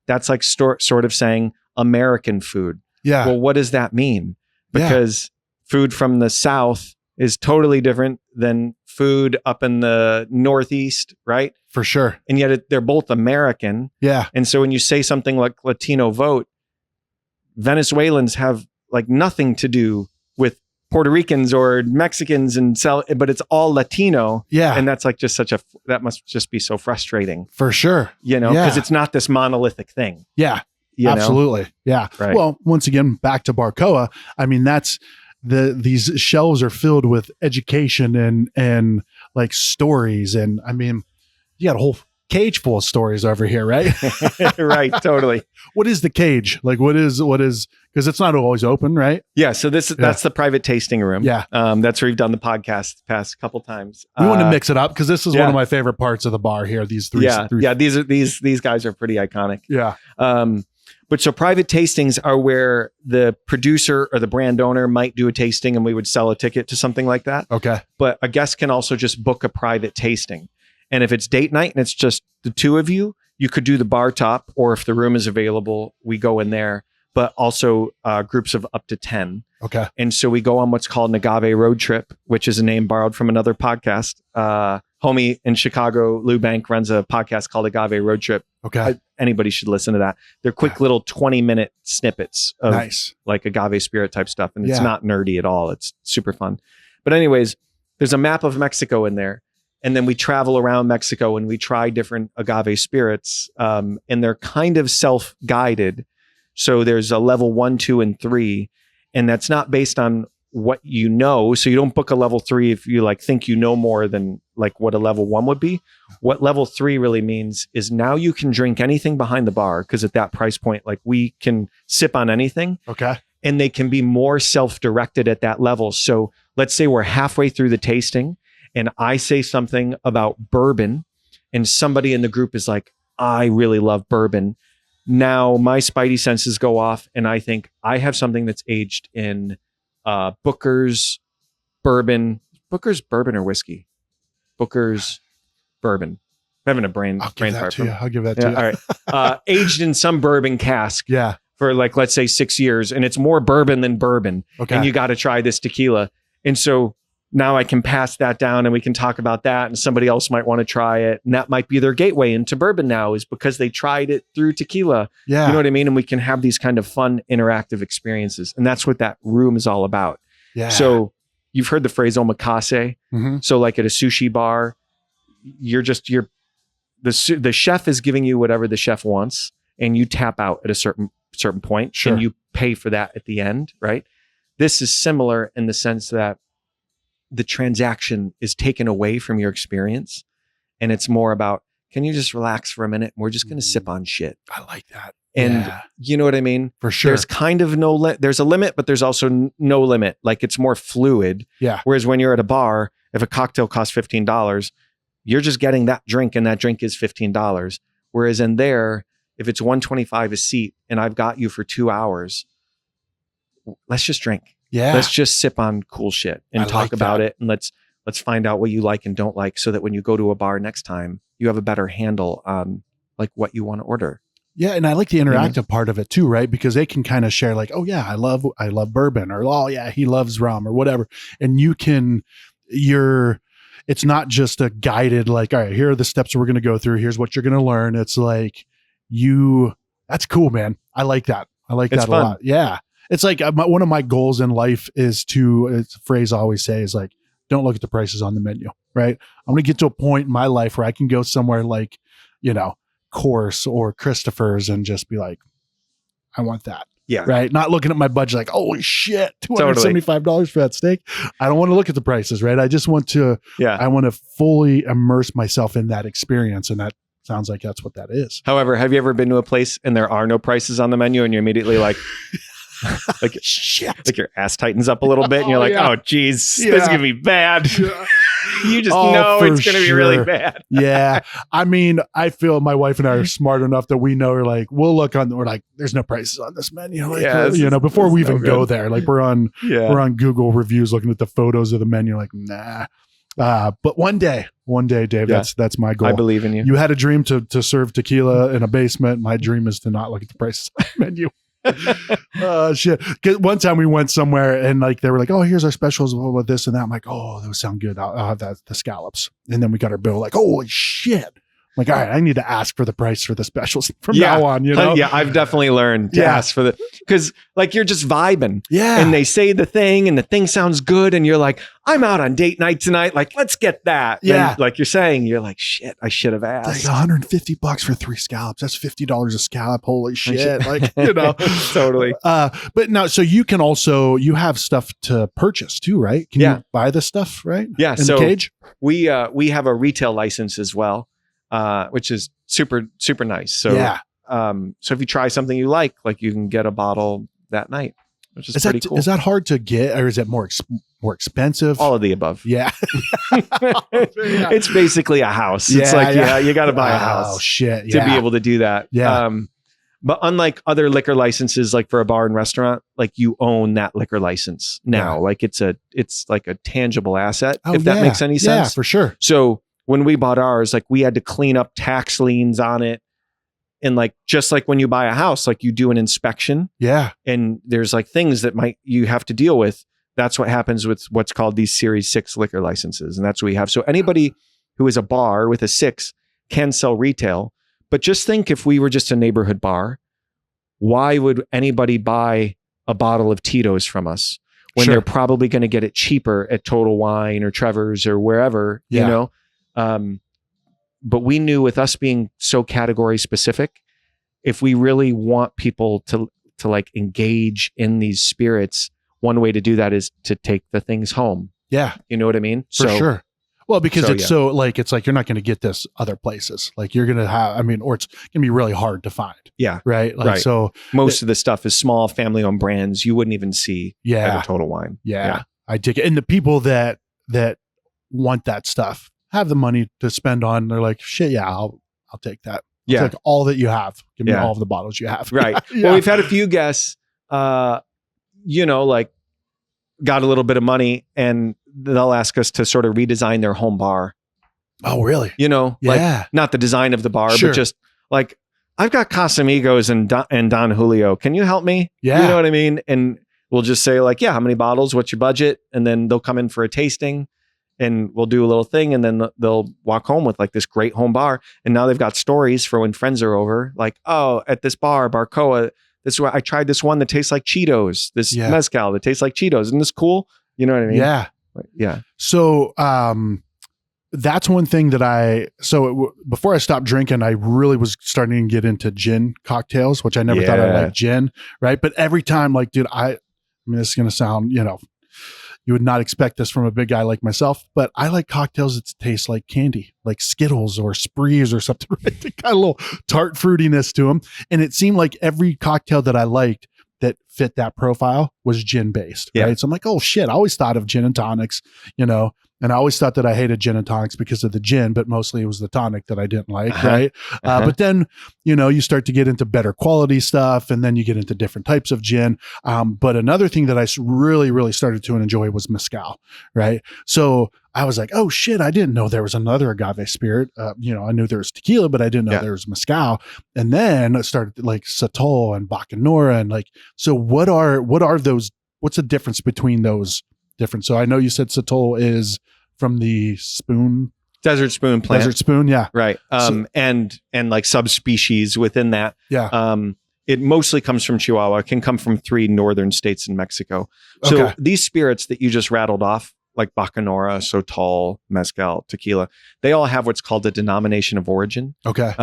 That's like sort of saying American food. Yeah. Well, what does that mean? Because food from the South is totally different than food up in the Northeast, right? For sure. And yet they're both American. Yeah. And so when you say something like Latino vote, Venezuelans have like nothing to do with Puerto Ricans or Mexicans but it's all Latino. Yeah. And that's like just that must just be so frustrating. For sure. Because it's not this monolithic thing. Yeah. Absolutely. Yeah. Right. Well, once again, back to BARCOA. I mean, that's, these shelves are filled with education and like stories. And I mean, you got a whole cage full of stories over here, right? Right. Totally. What is the cage? Like, what is, because it's not always open, right? Yeah. So that's the private tasting room. Yeah. That's where we've done the podcast the past couple times. We want to mix it up because this is one of my favorite parts of the bar here. These three. Yeah. These guys are pretty iconic. Yeah. But so private tastings are where the producer or the brand owner might do a tasting and we would sell a ticket to something like that. Okay. But a guest can also just book a private tasting. And if it's date night and it's just the two of you, you could do the bar top, or if the room is available, we go in there, but also groups of up to 10. Okay. And so we go on what's called an agave road trip, which is a name borrowed from another podcast. Homie in Chicago, Lou Bank, runs a podcast called Agave Road Trip. Okay. Anybody should listen to that. They're quick little 20-minute snippets of like agave spirit type stuff. And it's not nerdy at all. It's super fun. But anyways, there's a map of Mexico in there. And then we travel around Mexico and we try different agave spirits. And they're kind of self-guided. So there's a level 1, 2, and 3. And that's not based on what you know. So you don't book a level 3 if you like think you know more than like what a level 1 would be. What level 3 really means is now you can drink anything behind the bar, because at that price point, like we can sip on anything. Okay. And they can be more self-directed at that level. So let's say we're halfway through the tasting and I say something about bourbon and somebody in the group is like, I really love bourbon. Now my spidey senses go off and I think I have something that's aged in Booker's bourbon or whiskey? Booker's bourbon. I'm having a brain fart. I'll give that to you. All right. Aged in some bourbon cask. Yeah. For like, let's say 6 years, and it's more bourbon than bourbon. Okay. And you got to try this tequila. And so now I can pass that down and we can talk about that, and somebody else might want to try it. And that might be their gateway into bourbon now, is because they tried it through tequila. Yeah. You know what I mean? And we can have these kind of fun, interactive experiences. And that's what that room is all about. Yeah. So you've heard the phrase omakase. Mm-hmm. So like at a sushi bar, the chef is giving you whatever the chef wants, and you tap out at a certain point. Sure. And you pay for that at the end, right? This is similar in the sense that the transaction is taken away from your experience, and it's more about, can you just relax for a minute? We're just going to sip on shit. I like that. And you know what I mean? For sure. There's kind of there's a limit, but there's also no limit. Like it's more fluid. Yeah. Whereas when you're at a bar, if a cocktail costs $15, you're just getting that drink, and that drink is $15. Whereas in there, if it's $125 a seat and I've got you for 2 hours, let's just drink. Yeah. Let's just sip on cool shit and talk about it. And let's find out what you like and don't like, so that when you go to a bar next time, you have a better handle on like what you want to order. Yeah. And I like the interactive part of it too, right? Because they can kind of share like, oh yeah, I love bourbon, or, oh yeah, he loves rum, or whatever. And it's not just a guided, like, all right, here are the steps we're going to go through. Here's what you're going to learn. It's like that's cool, man. I like that. I like that a lot. Yeah. It's like one of my goals in life is it's a phrase I always say is like, don't look at the prices on the menu, right? I'm going to get to a point in my life where I can go somewhere like, Course or Christopher's and just be like, I want that. Yeah. Right. Not looking at my budget like, holy shit, $275 for that steak. I don't want to look at the prices, right? I just want to, I want to fully immerse myself in that experience. And that sounds like that's what that is. However, have you ever been to a place and there are no prices on the menu and you're immediately like, like shit, like your ass tightens up a little bit and you're like, oh geez, this is gonna be bad. You just know it's gonna be really bad. Yeah. I mean, I feel my wife and I are smart enough that we know, we're like, we're like, there's no prices on this menu. Like, before we even go there, like we're on Google reviews looking at the photos of the menu, like, nah. But one day, Dave, that's my goal. I believe in you. You had a dream to serve tequila in a basement. My dream is to not look at the prices on the menu. Shit. One time we went somewhere and like they were like, oh, here's our specials with this and that. I'm like, oh, those sound good. I'll have the scallops. And then we got our bill like, holy shit. I'm like, all right, I need to ask for the price for the specials from now on. Yeah, I've definitely learned to ask for because like you're just vibing. Yeah. And they say the thing and the thing sounds good. And you're like, I'm out on date night tonight. Like, let's get that. Yeah. And like you're saying, you're like, shit, I should have asked. Like $150 for 3 scallops. That's $50 a scallop. Holy shit. Like, Totally. But now, so you can also, you have stuff to purchase too, right? Can you buy this stuff, right? Yeah. In the cage? We have a retail license as well. Which is super, super nice. So, so if you try something you like you can get a bottle that night, which is pretty cool. Is that hard to get, or is it more expensive? All of the above. Yeah. It's basically a house. It's like, you got to buy a house. Oh shit. To be able to do that. Yeah. But unlike other liquor licenses, like for a bar and restaurant, like you own that liquor license now. Like it's like a tangible asset. If that makes any sense. Yeah, for sure. So when we bought ours, like we had to clean up tax liens on it. And like, just like when you buy a house, like you do an inspection. Yeah. And there's like things that you have to deal with. That's what happens with what's called these Series 6 liquor licenses. And that's what we have. So anybody who is a bar with a 6 can sell retail. But just think, if we were just a neighborhood bar, why would anybody buy a bottle of Tito's from us? when Sure. they're probably going to get it cheaper at Total Wine or Trevor's or wherever, Yeah. you know? But we knew with us being so category specific, if we really want people to like engage in these spirits, one way to do that is to take the things home. Yeah, You know what I mean? for sure. Well, because so, it's yeah. so like, it's like, you're not going to get this other places. Like you're going to have, I mean, or it's going to be really hard to find. Yeah. Right. Like, Right. so Most of the stuff is small family owned brands you wouldn't even see yeah, at a Total Wine. yeah, I dig it. And the people that want that stuff have the money to spend on, they're like, shit, yeah, I'll take that. I'll Yeah. take all that you have. Give me Yeah. all of the bottles you have. Right. Yeah. Well, we've had a few guests, you know, like got a little bit of money and they'll ask us to sort of redesign their home bar. Oh, really? You know, Yeah. like not the design of the bar, Sure. but just like, I've got Casamigos and Don Julio. Can you help me? Yeah. You know what I mean? And we'll just say like, yeah, how many bottles? What's your budget? And then they'll come in for a tasting and we'll do a little thing. And then they'll walk home with like this great home bar. And now they've got stories for when friends are over. Like, oh, at this bar, BARCOA, this is where I tried this one that tastes like Cheetos, this Yeah. mezcal that tastes like Cheetos. Isn't this cool? You know what I mean? Yeah. Yeah. So, that's one thing that before I stopped drinking, I really was starting to get into gin cocktails, which I never thought I Yeah. liked gin. Right. But every time, like, dude, I mean, this is going to sound, you know, you would not expect this from a big guy like myself, but I like cocktails that taste like candy, like Skittles or Sprees or something, right? They got a little tart fruitiness to them. And it seemed like every cocktail that I liked that fit that profile was gin based. Yeah. Right. So I'm like, oh shit, I always thought of gin and tonics, you know, and I always thought that I hated gin and tonics because of the gin, but mostly it was the tonic that I didn't like. Uh-huh. Right. Uh-huh. But then, you know, you start to get into better quality stuff and then you get into different types of gin. But another thing that I really, really started to enjoy was mezcal. Right. So I was like, oh shit, I didn't know there was another agave spirit. You know, I knew there was tequila, but I didn't know Yeah. there was mezcal. And then I started like Sotol and Bacanora and like, so what are those, what's the difference between those different? So I know you said Sotol is from the spoon, Desert spoon plant. desert spoon. Yeah. Right. And like subspecies within that. Yeah. It mostly comes from Chihuahua. It can come from 3 northern states in Mexico. So Okay. these spirits that you just rattled off, like Bacanora, Sotol, Mezcal, Tequila, they all have what's called a denomination of origin, Okay.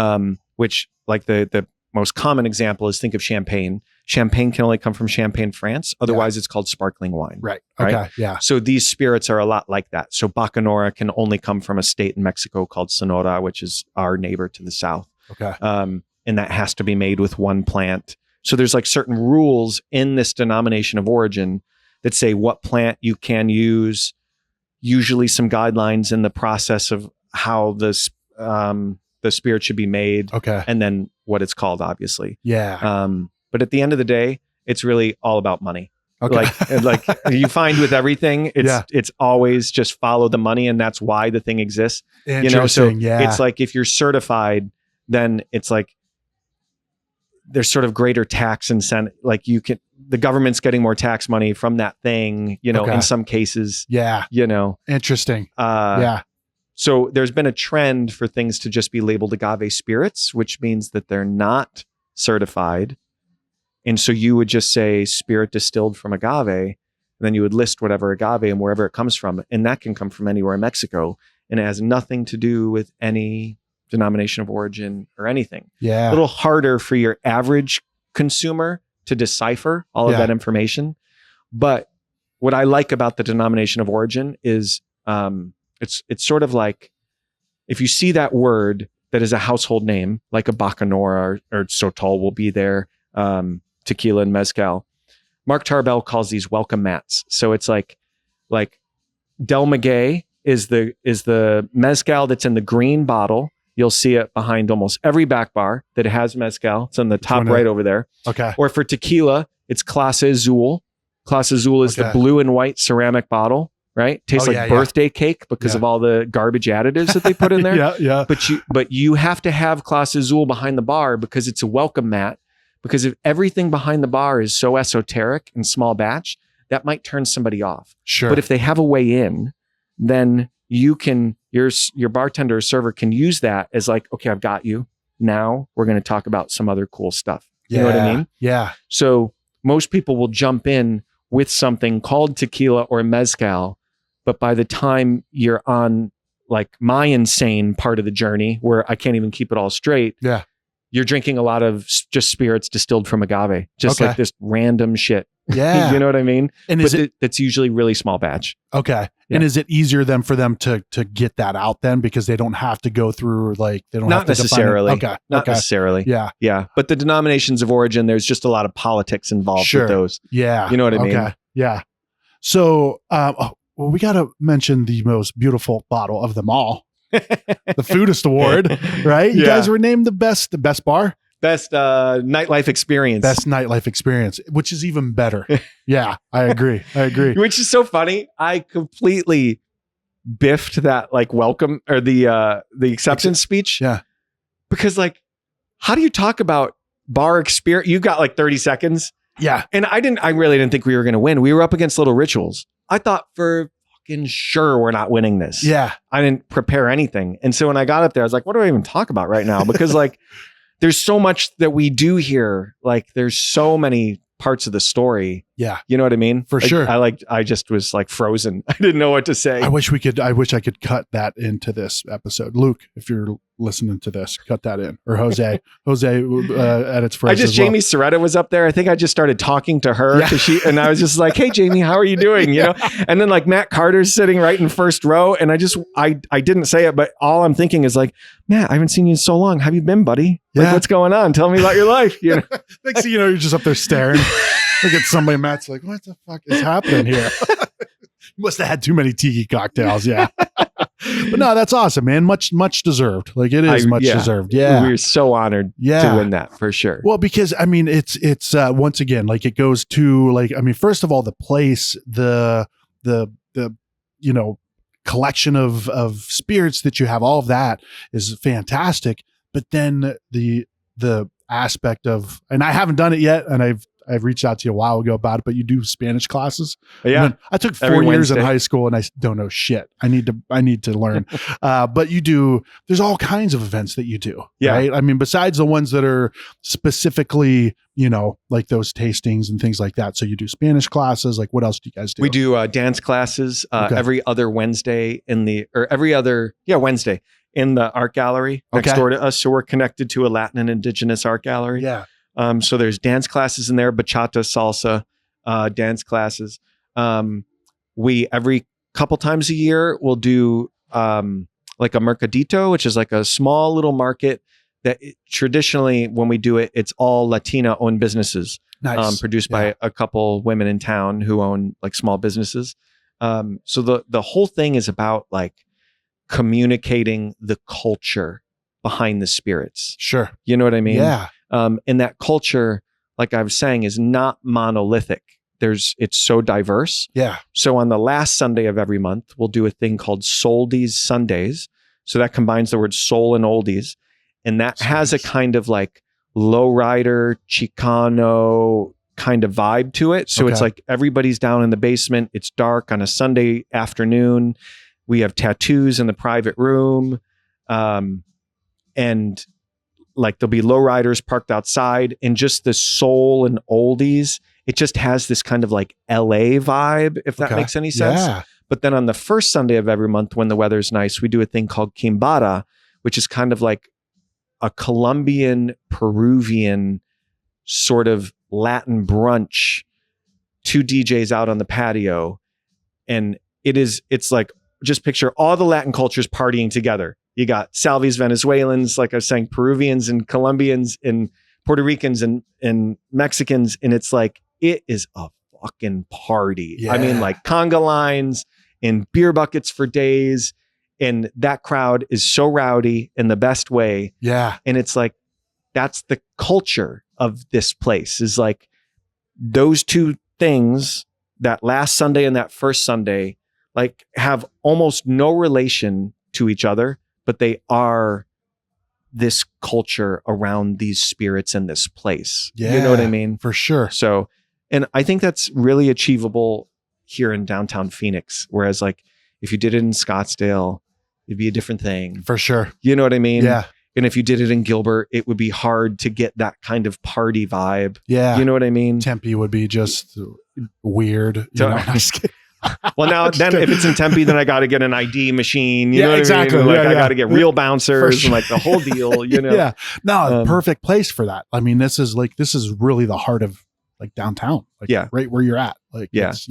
which like the most common example is think of champagne. Champagne can only come from Champagne, France. Otherwise, it's called sparkling wine. Right. Right? Okay. Yeah. So these spirits are a lot like that. So Bacanora can only come from a state in Mexico called Sonora, which is our neighbor to the south. Okay. And that has to be made with one plant. So there's like certain rules in this denomination of origin that say what plant you can use, usually some guidelines in the process of how this the spirit should be made, Okay. and then what it's called, obviously. Yeah. But at the end of the day, it's really all about money. Okay. Like you find with everything, Yeah. it's always just follow the money, and that's why the thing exists. You know, so Interesting. Yeah. it's like if you're certified, then it's like there's sort of greater tax incentive. Like the government's getting more tax money from that thing, you know, Okay. in some cases, Yeah. you know. Interesting. Uh, Yeah. So there's been a trend for things to just be labeled agave spirits, which means that they're not certified. And so you would just say spirit distilled from agave, and then you would list whatever agave and wherever it comes from. And that can come from anywhere in Mexico. And it has nothing to do with any denomination of origin or anything. Yeah. A little harder for your average consumer to decipher all of Yeah. that information. But what I like about the denomination of origin is it's sort of like if you see that word that is a household name, like a Bacanora or Sotol will be there, tequila and mezcal. Mark Tarbell calls these welcome mats. So it's like Del Maguey is the mezcal that's in the green bottle. You'll see it behind almost every back bar that has mezcal. It's on the top one is- right over there. Okay. Or for tequila, it's Clase Azul. Clase Azul is the Okay. blue and white ceramic bottle, right? Tastes Oh, like yeah, yeah. birthday cake because Yeah. of all the garbage additives that they put in there. Yeah. Yeah. But you have to have Clase Azul behind the bar because it's a welcome mat. Because if everything behind the bar is so esoteric and small batch, that might turn somebody off. Sure. But if they have a way in, then you can your bartender or server can use that as like, okay, I've got you. Now we're going to talk about some other cool stuff. You know what I mean? Yeah. So most people will jump in with something called tequila or mezcal, but by the time you're on like my insane part of the journey where I can't even keep it all straight, Yeah. you're drinking a lot of just spirits distilled from agave, just Okay. like this random shit. Yeah. You know what I mean? And But it's usually really small batch. okay. Yeah. And is it easier then for them to get that out then because they don't have to go through like they don't Not have to necessarily. define it? Okay. Not okay. necessarily. Yeah. Yeah. But the denominations of origin, there's just a lot of politics involved Sure. with those. Yeah. You know what I mean? Okay. Yeah. So, well, we got to mention the most beautiful bottle of them all, the Foodist Award, right? You Yeah. guys were named the best bar, Best nightlife experience. best nightlife experience, which is even better. Yeah, I agree. Which is so funny. I completely biffed that like welcome or the acceptance speech. Yeah. Because like, how do you talk about bar experience? You got like 30 seconds. Yeah. And I really didn't think we were going to win. We were up against Little Rituals. I thought for fucking sure we're not winning this. Yeah. I didn't prepare anything. And so when I got up there, I was like, what do I even talk about right now? Because like, there's so much that we do here. Like there's so many parts of the story. Yeah. You know what I mean? For Like, sure. I just was like frozen. I didn't know what to say. I wish I could cut that into this episode. Luke, if you're listening to this, cut that in. Or Jose edits for I us just, as well. Jamie Soretta was up there. I think I just started talking to her and I was just like, hey, Jamie, how are you doing? You know? And then like Matt Carter's sitting right in first row. And I didn't say it, but all I'm thinking is like, Matt, I haven't seen you in so long. How have you been, buddy? Like, Yeah. what's going on? Tell me about your life. You know? Next thing you know, you're just up there staring. Look at somebody, Matt's like, what the fuck is happening here? Must have had too many tiki cocktails. Yeah. But no, that's awesome, man. Much deserved. Like it is much deserved. Yeah. We're so honored to win that for sure. Well, because I mean, it's once again, like it goes to like, I mean, first of all, the place, the you know, collection of spirits that you have, all of that is fantastic. But then the aspect of, and I haven't done it yet, and I've reached out to you a while ago about it, but you do Spanish classes. Yeah. And I took 4 Every years in Wednesday. high school and I don't know shit. I need to learn. But you do, there's all kinds of events that you do. Yeah. Right. I mean, besides the ones that are specifically, you know, like those tastings and things like that. So you do Spanish classes. Like what else do you guys do? We do dance classes every other Wednesday Wednesday in the art gallery next door to us. So we're connected to a Latin and indigenous art gallery. Yeah. So there's dance classes in there, bachata, salsa, dance classes. We every couple times a year we'll do like a mercadito, which is like a small little market that traditionally when we do it, it's all Latina owned businesses. Nice. Produced by a couple women in town who own like small businesses. So the whole thing is about like communicating the culture behind the spirits. Sure. You know what I mean? Yeah. And that culture, like I was saying, is not monolithic. It's so diverse. Yeah. So on the last Sunday of every month, we'll do a thing called Soldies Sundays. So that combines the word soul and oldies. And that has a kind of like lowrider, Chicano kind of vibe to it. So it's like everybody's down in the basement. It's dark on a Sunday afternoon. We have tattoos in the private room. And like there'll be lowriders parked outside, and just the soul and oldies. It just has this kind of like LA vibe, if that makes any sense. Yeah. But then on the first Sunday of every month, when the weather's nice, we do a thing called Quimbara, which is kind of like a Colombian, Peruvian sort of Latin brunch, 2 DJs out on the patio. And it's like, just picture all the Latin cultures partying together. You got Salvi's Venezuelans, like I was saying, Peruvians and Colombians and Puerto Ricans and Mexicans. And it's like, it is a fucking party. Yeah. I mean, like conga lines and beer buckets for days. And that crowd is so rowdy in the best way. Yeah. And it's like, that's the culture of this place, is like those two things, that last Sunday and that first Sunday, like have almost no relation to each other, but they are this culture around these spirits in this place. Yeah. You know what I mean? For sure. So, and I think that's really achievable here in downtown Phoenix. Whereas like if you did it in Scottsdale, it'd be a different thing. For sure. You know what I mean? Yeah. And if you did it in Gilbert, it would be hard to get that kind of party vibe. Yeah. You know what I mean? Tempe would be just weird. You know? I'm just kidding. Well, now then if it's in Tempe, then I got to get an ID machine. You know what exactly. I mean? Like Yeah, I got to get real bouncers sure. and like the whole deal. You know? Yeah. No, perfect place for that. I mean, this is really the heart of like downtown. Like right where you're at. Like nice.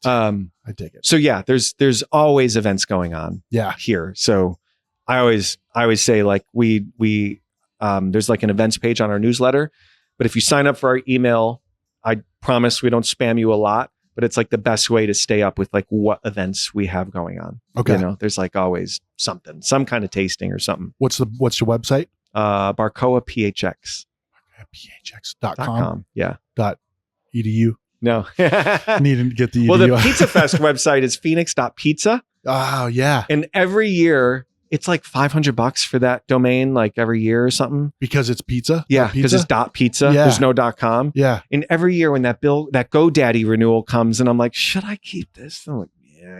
I dig it. So yeah, there's always events going on. Here. So I always say like we there's like an events page on our newsletter, but if you sign up for our email, I promise we don't spam you a lot, but it's like the best way to stay up with like what events we have going on. Okay. You know, there's like always something, some kind of tasting or something. What's your website? BARCOA PHX. PHX.com. Yeah. .edu. No. Needing to get the edu. Well, the Pizza Fest website is phoenix.pizza. Oh yeah. And every year it's like $500 for that domain, like every year or something. Because it's pizza? Yeah, because it's .pizza. Yeah. There's no .com. Yeah. And every year when that GoDaddy renewal comes and I'm like, should I keep this? I'm like,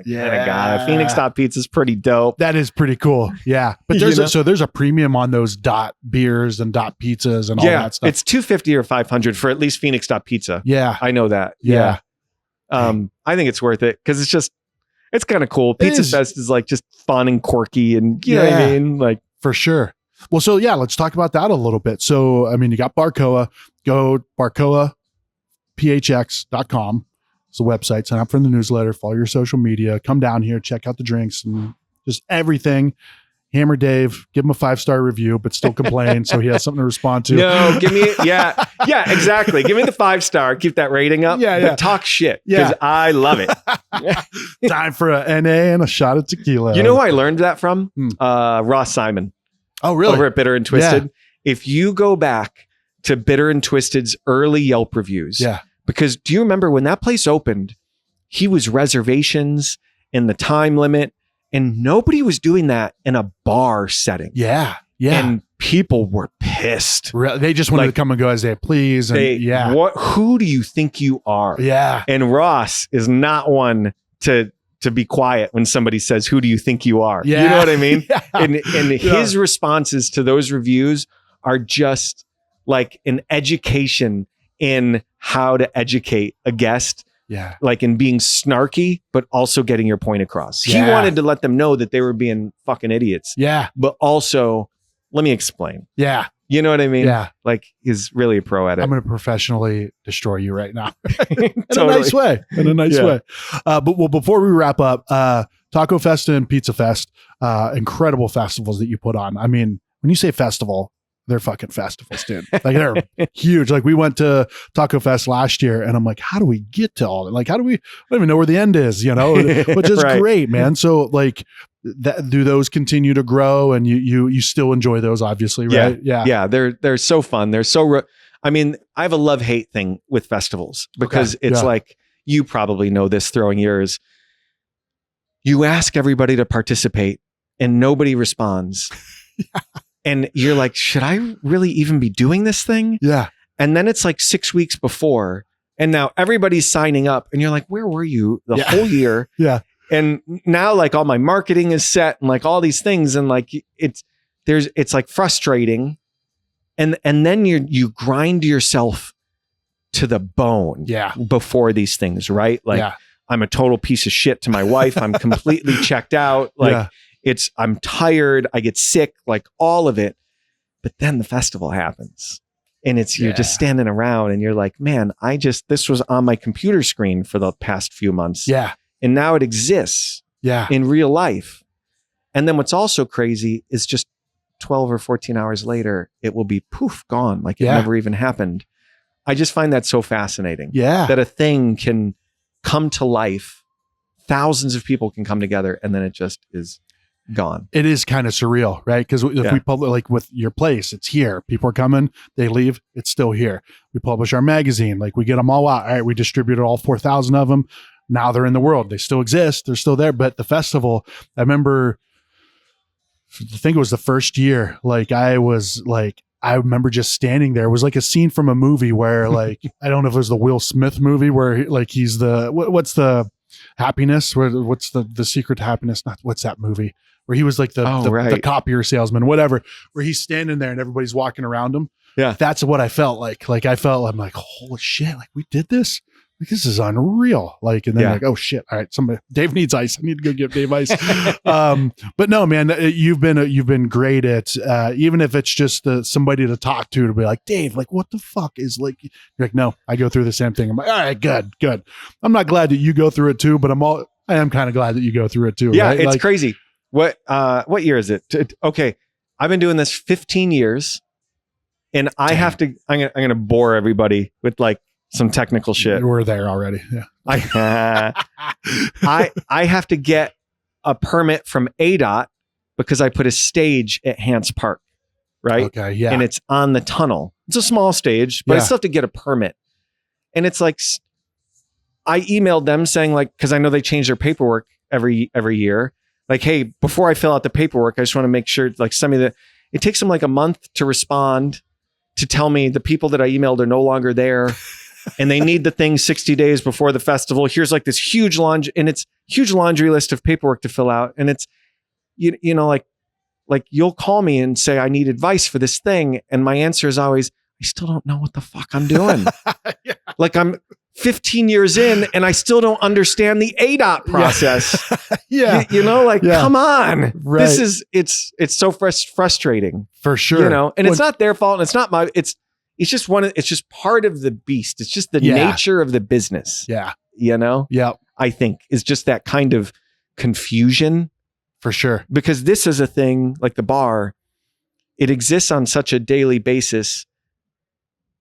yeah, got it. Phoenix.pizza is pretty dope. That is pretty cool. Yeah. But there's a premium on those .beers and .pizzas and all that stuff. It's $250 or $500 for at least Phoenix.pizza. Yeah. I know that. Yeah. I think it's worth it because it's kind of cool. Pizza Fest is like just fun and quirky and you know what I mean? Like for sure. Well, so yeah, let's talk about that a little bit. So, I mean, you got BARCOA, go BARCOAPHX.com. It's the website, sign up for the newsletter, follow your social media, come down here, check out the drinks and just everything. Hammer Dave, give him a 5-star review, but still complain. So he has something to respond to. No, give me, yeah, exactly. Give me the 5-star, keep that rating up. But talk shit because I love it. Time for a NA and a shot of tequila. You know who I learned that from? Ross Simon. Oh, really? Over at Bitter and Twisted. If you go back to Bitter and Twisted's early Yelp reviews, because do you remember when that place opened, he was reservations and the time limit. And nobody was doing that in a bar setting. Yeah. And people were pissed. They just wanted to come and go as they please. And who do you think you are? Yeah. And Ross is not one to be quiet when somebody says, who do you think you are? Yeah. You know what I mean? And his responses to those reviews are just like an education in how to educate a guest. Yeah. Like in being snarky, but also getting your point across. He wanted to let them know that they were being fucking idiots. Yeah. But also, let me explain. Yeah. You know what I mean? Yeah. Like he's really a pro at it. I'm going to professionally destroy you right now. In a nice way. In a nice way. But before we wrap up, Taco Festa and Pizza Fest, incredible festivals that you put on. I mean, when you say festival, they're fucking festivals, dude. Like they're huge. Like we went to Taco Fest last year and I'm like, how do we get to all that? Like, I don't even know where the end is, you know, which is great, man. So like do those continue to grow and you still enjoy those obviously, right? Yeah. They're so fun. They're so, I mean, I have a love-hate thing with festivals because it's like, you probably know this throwing yours. You ask everybody to participate and nobody responds. And you're like, should I really even be doing this thing? Yeah. And then it's like 6 weeks before and now everybody's signing up and you're like, where were you the whole year? Yeah. And now like all my marketing is set and like all these things. And like, it's like frustrating. And then you grind yourself to the bone before these things, right? Like I'm a total piece of shit to my wife. I'm completely checked out. Like I'm tired. I get sick, like all of it. But then the festival happens and you're just standing around and you're like, man, this was on my computer screen for the past few months. Yeah. And now it exists in real life. And then what's also crazy is just 12 or 14 hours later, it will be poof, gone. Like it never even happened. I just find that so fascinating. Yeah. That a thing can come to life. Thousands of people can come together and then it just is gone. It is kind of surreal, right? Because if we publish, like with your place, it's here. People are coming, they leave, it's still here. We publish our magazine, like we get them all out. All right, we distributed all 4,000 of them. Now they're in the world. They still exist. They're still there. But the festival, I remember, I think it was the first year. Like I remember just standing there. It was like a scene from a movie where, like, I don't know if it was the Will Smith movie where like he's the what's the happiness? What's the secret to happiness? What's that movie? Where he was like the copier salesman, whatever, where he's standing there and everybody's walking around him. Yeah. That's what I felt like. Like I'm like, holy shit, like we did this. this is unreal. Like, and then Yeah. like, oh shit. All right. Dave needs ice. I need to go get Dave ice. But no, man, you've been great at, even if it's just somebody to talk to be like, Dave, like, what the fuck is like, you're like, no, I go through the same thing. I'm like, all right, good. I'm not glad that you go through it too, but I am kind of glad that you go through it too. Yeah. Right? It's like, crazy. What year is it? Okay. I've been doing this 15 years and I'm going to bore everybody with like some technical shit. We're there already. Yeah. I have to get a permit from ADOT because I put a stage at Hance Park, right? Okay. Yeah. And it's on the tunnel. It's a small stage, but I still have to get a permit. And it's like, I emailed them saying like, cause I know they change their paperwork every year. Like, hey, before I fill out the paperwork, I just want to make sure, like, send me it takes them like a month to respond to tell me the people that I emailed are no longer there. And they need the thing 60 days before the festival. Here's like this huge laundry list of paperwork to fill out. And it's, you know, like you'll call me and say, I need advice for this thing. And my answer is always, I still don't know what the fuck I'm doing. Yeah. Like I'm 15 years in and I still don't understand the ADOT process. Yeah. You know, like, come on. Right. It's so frustrating. For sure. You know, and it's not their fault. And it's not it's just part of the beast. It's just the nature of the business. Yeah. You know? Yeah. I think is just that kind of confusion. For sure. Because this is a thing like the bar, it exists on such a daily basis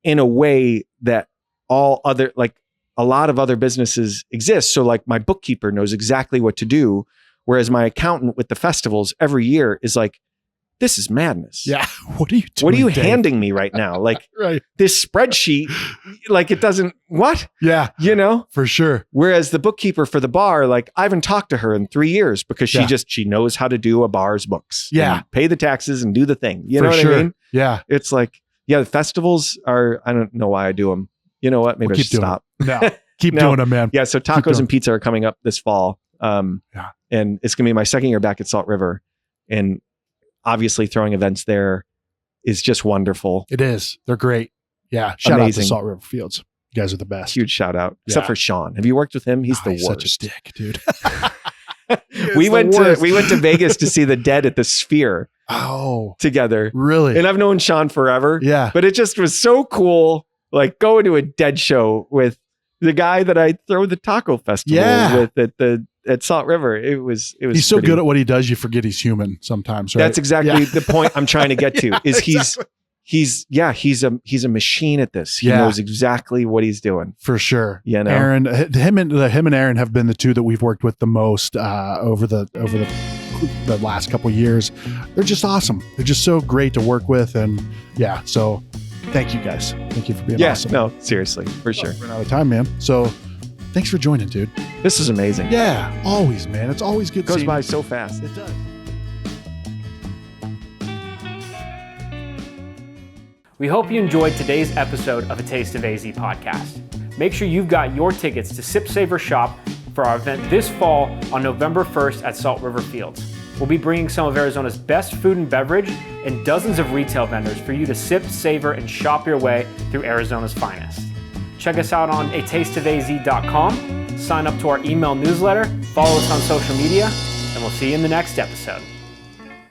in a way that a lot of other businesses exist. So like my bookkeeper knows exactly what to do. Whereas my accountant with the festivals every year is like, this is madness. Yeah. What are you doing? What are you Dave? handing me right now? Like right. This spreadsheet, like it doesn't, what? Yeah. You know? For sure. Whereas the bookkeeper for the bar, like I haven't talked to her in 3 years because she knows how to do a bar's books. Yeah. And pay the taxes and do the thing. You For know what sure. I mean? Yeah. It's like, the festivals I don't know why I do them. You know what? Maybe I should stop. No. Keep doing it, man. Yeah. So tacos and pizza are coming up this fall. And it's going to be my second year back at Salt River. And obviously throwing events there is just wonderful. It is. They're great. Yeah. Shout Amazing. out to Salt River Fields. You guys are the best. Huge shout out. Except for Sean. Have you worked with him? He's the worst. Such a dick, dude. We went to Vegas to see the Dead at the Sphere. Oh. Together. Really? And I've known Sean forever. Yeah. But it just was so cool, like going to a Dead show with the guy that I throw the taco festival with at Salt River. It was he's so good at what he does, you forget he's human sometimes, right? That's exactly the point I'm trying to get to. Is he's a machine at this. He knows exactly what he's doing. For sure. You know, Aaron, him and Aaron have been the two that we've worked with the most over the last couple of years. They're just awesome. They're just so great to work with, and so thank you guys. Thank you for being awesome. No, seriously, for sure. We're out of time, man. So thanks for joining, dude. This is amazing. Yeah, always, man. It's always good. It goes by so fast. It does. We hope you enjoyed today's episode of A Taste of AZ podcast. Make sure you've got your tickets to Sip, Savor, Shop for our event this fall on November 1st at Salt River Fields. We'll be bringing some of Arizona's best food and beverage and dozens of retail vendors for you to sip, savor, and shop your way through Arizona's finest. Check us out on atasteofaz.com, sign up to our email newsletter, follow us on social media, and we'll see you in the next episode.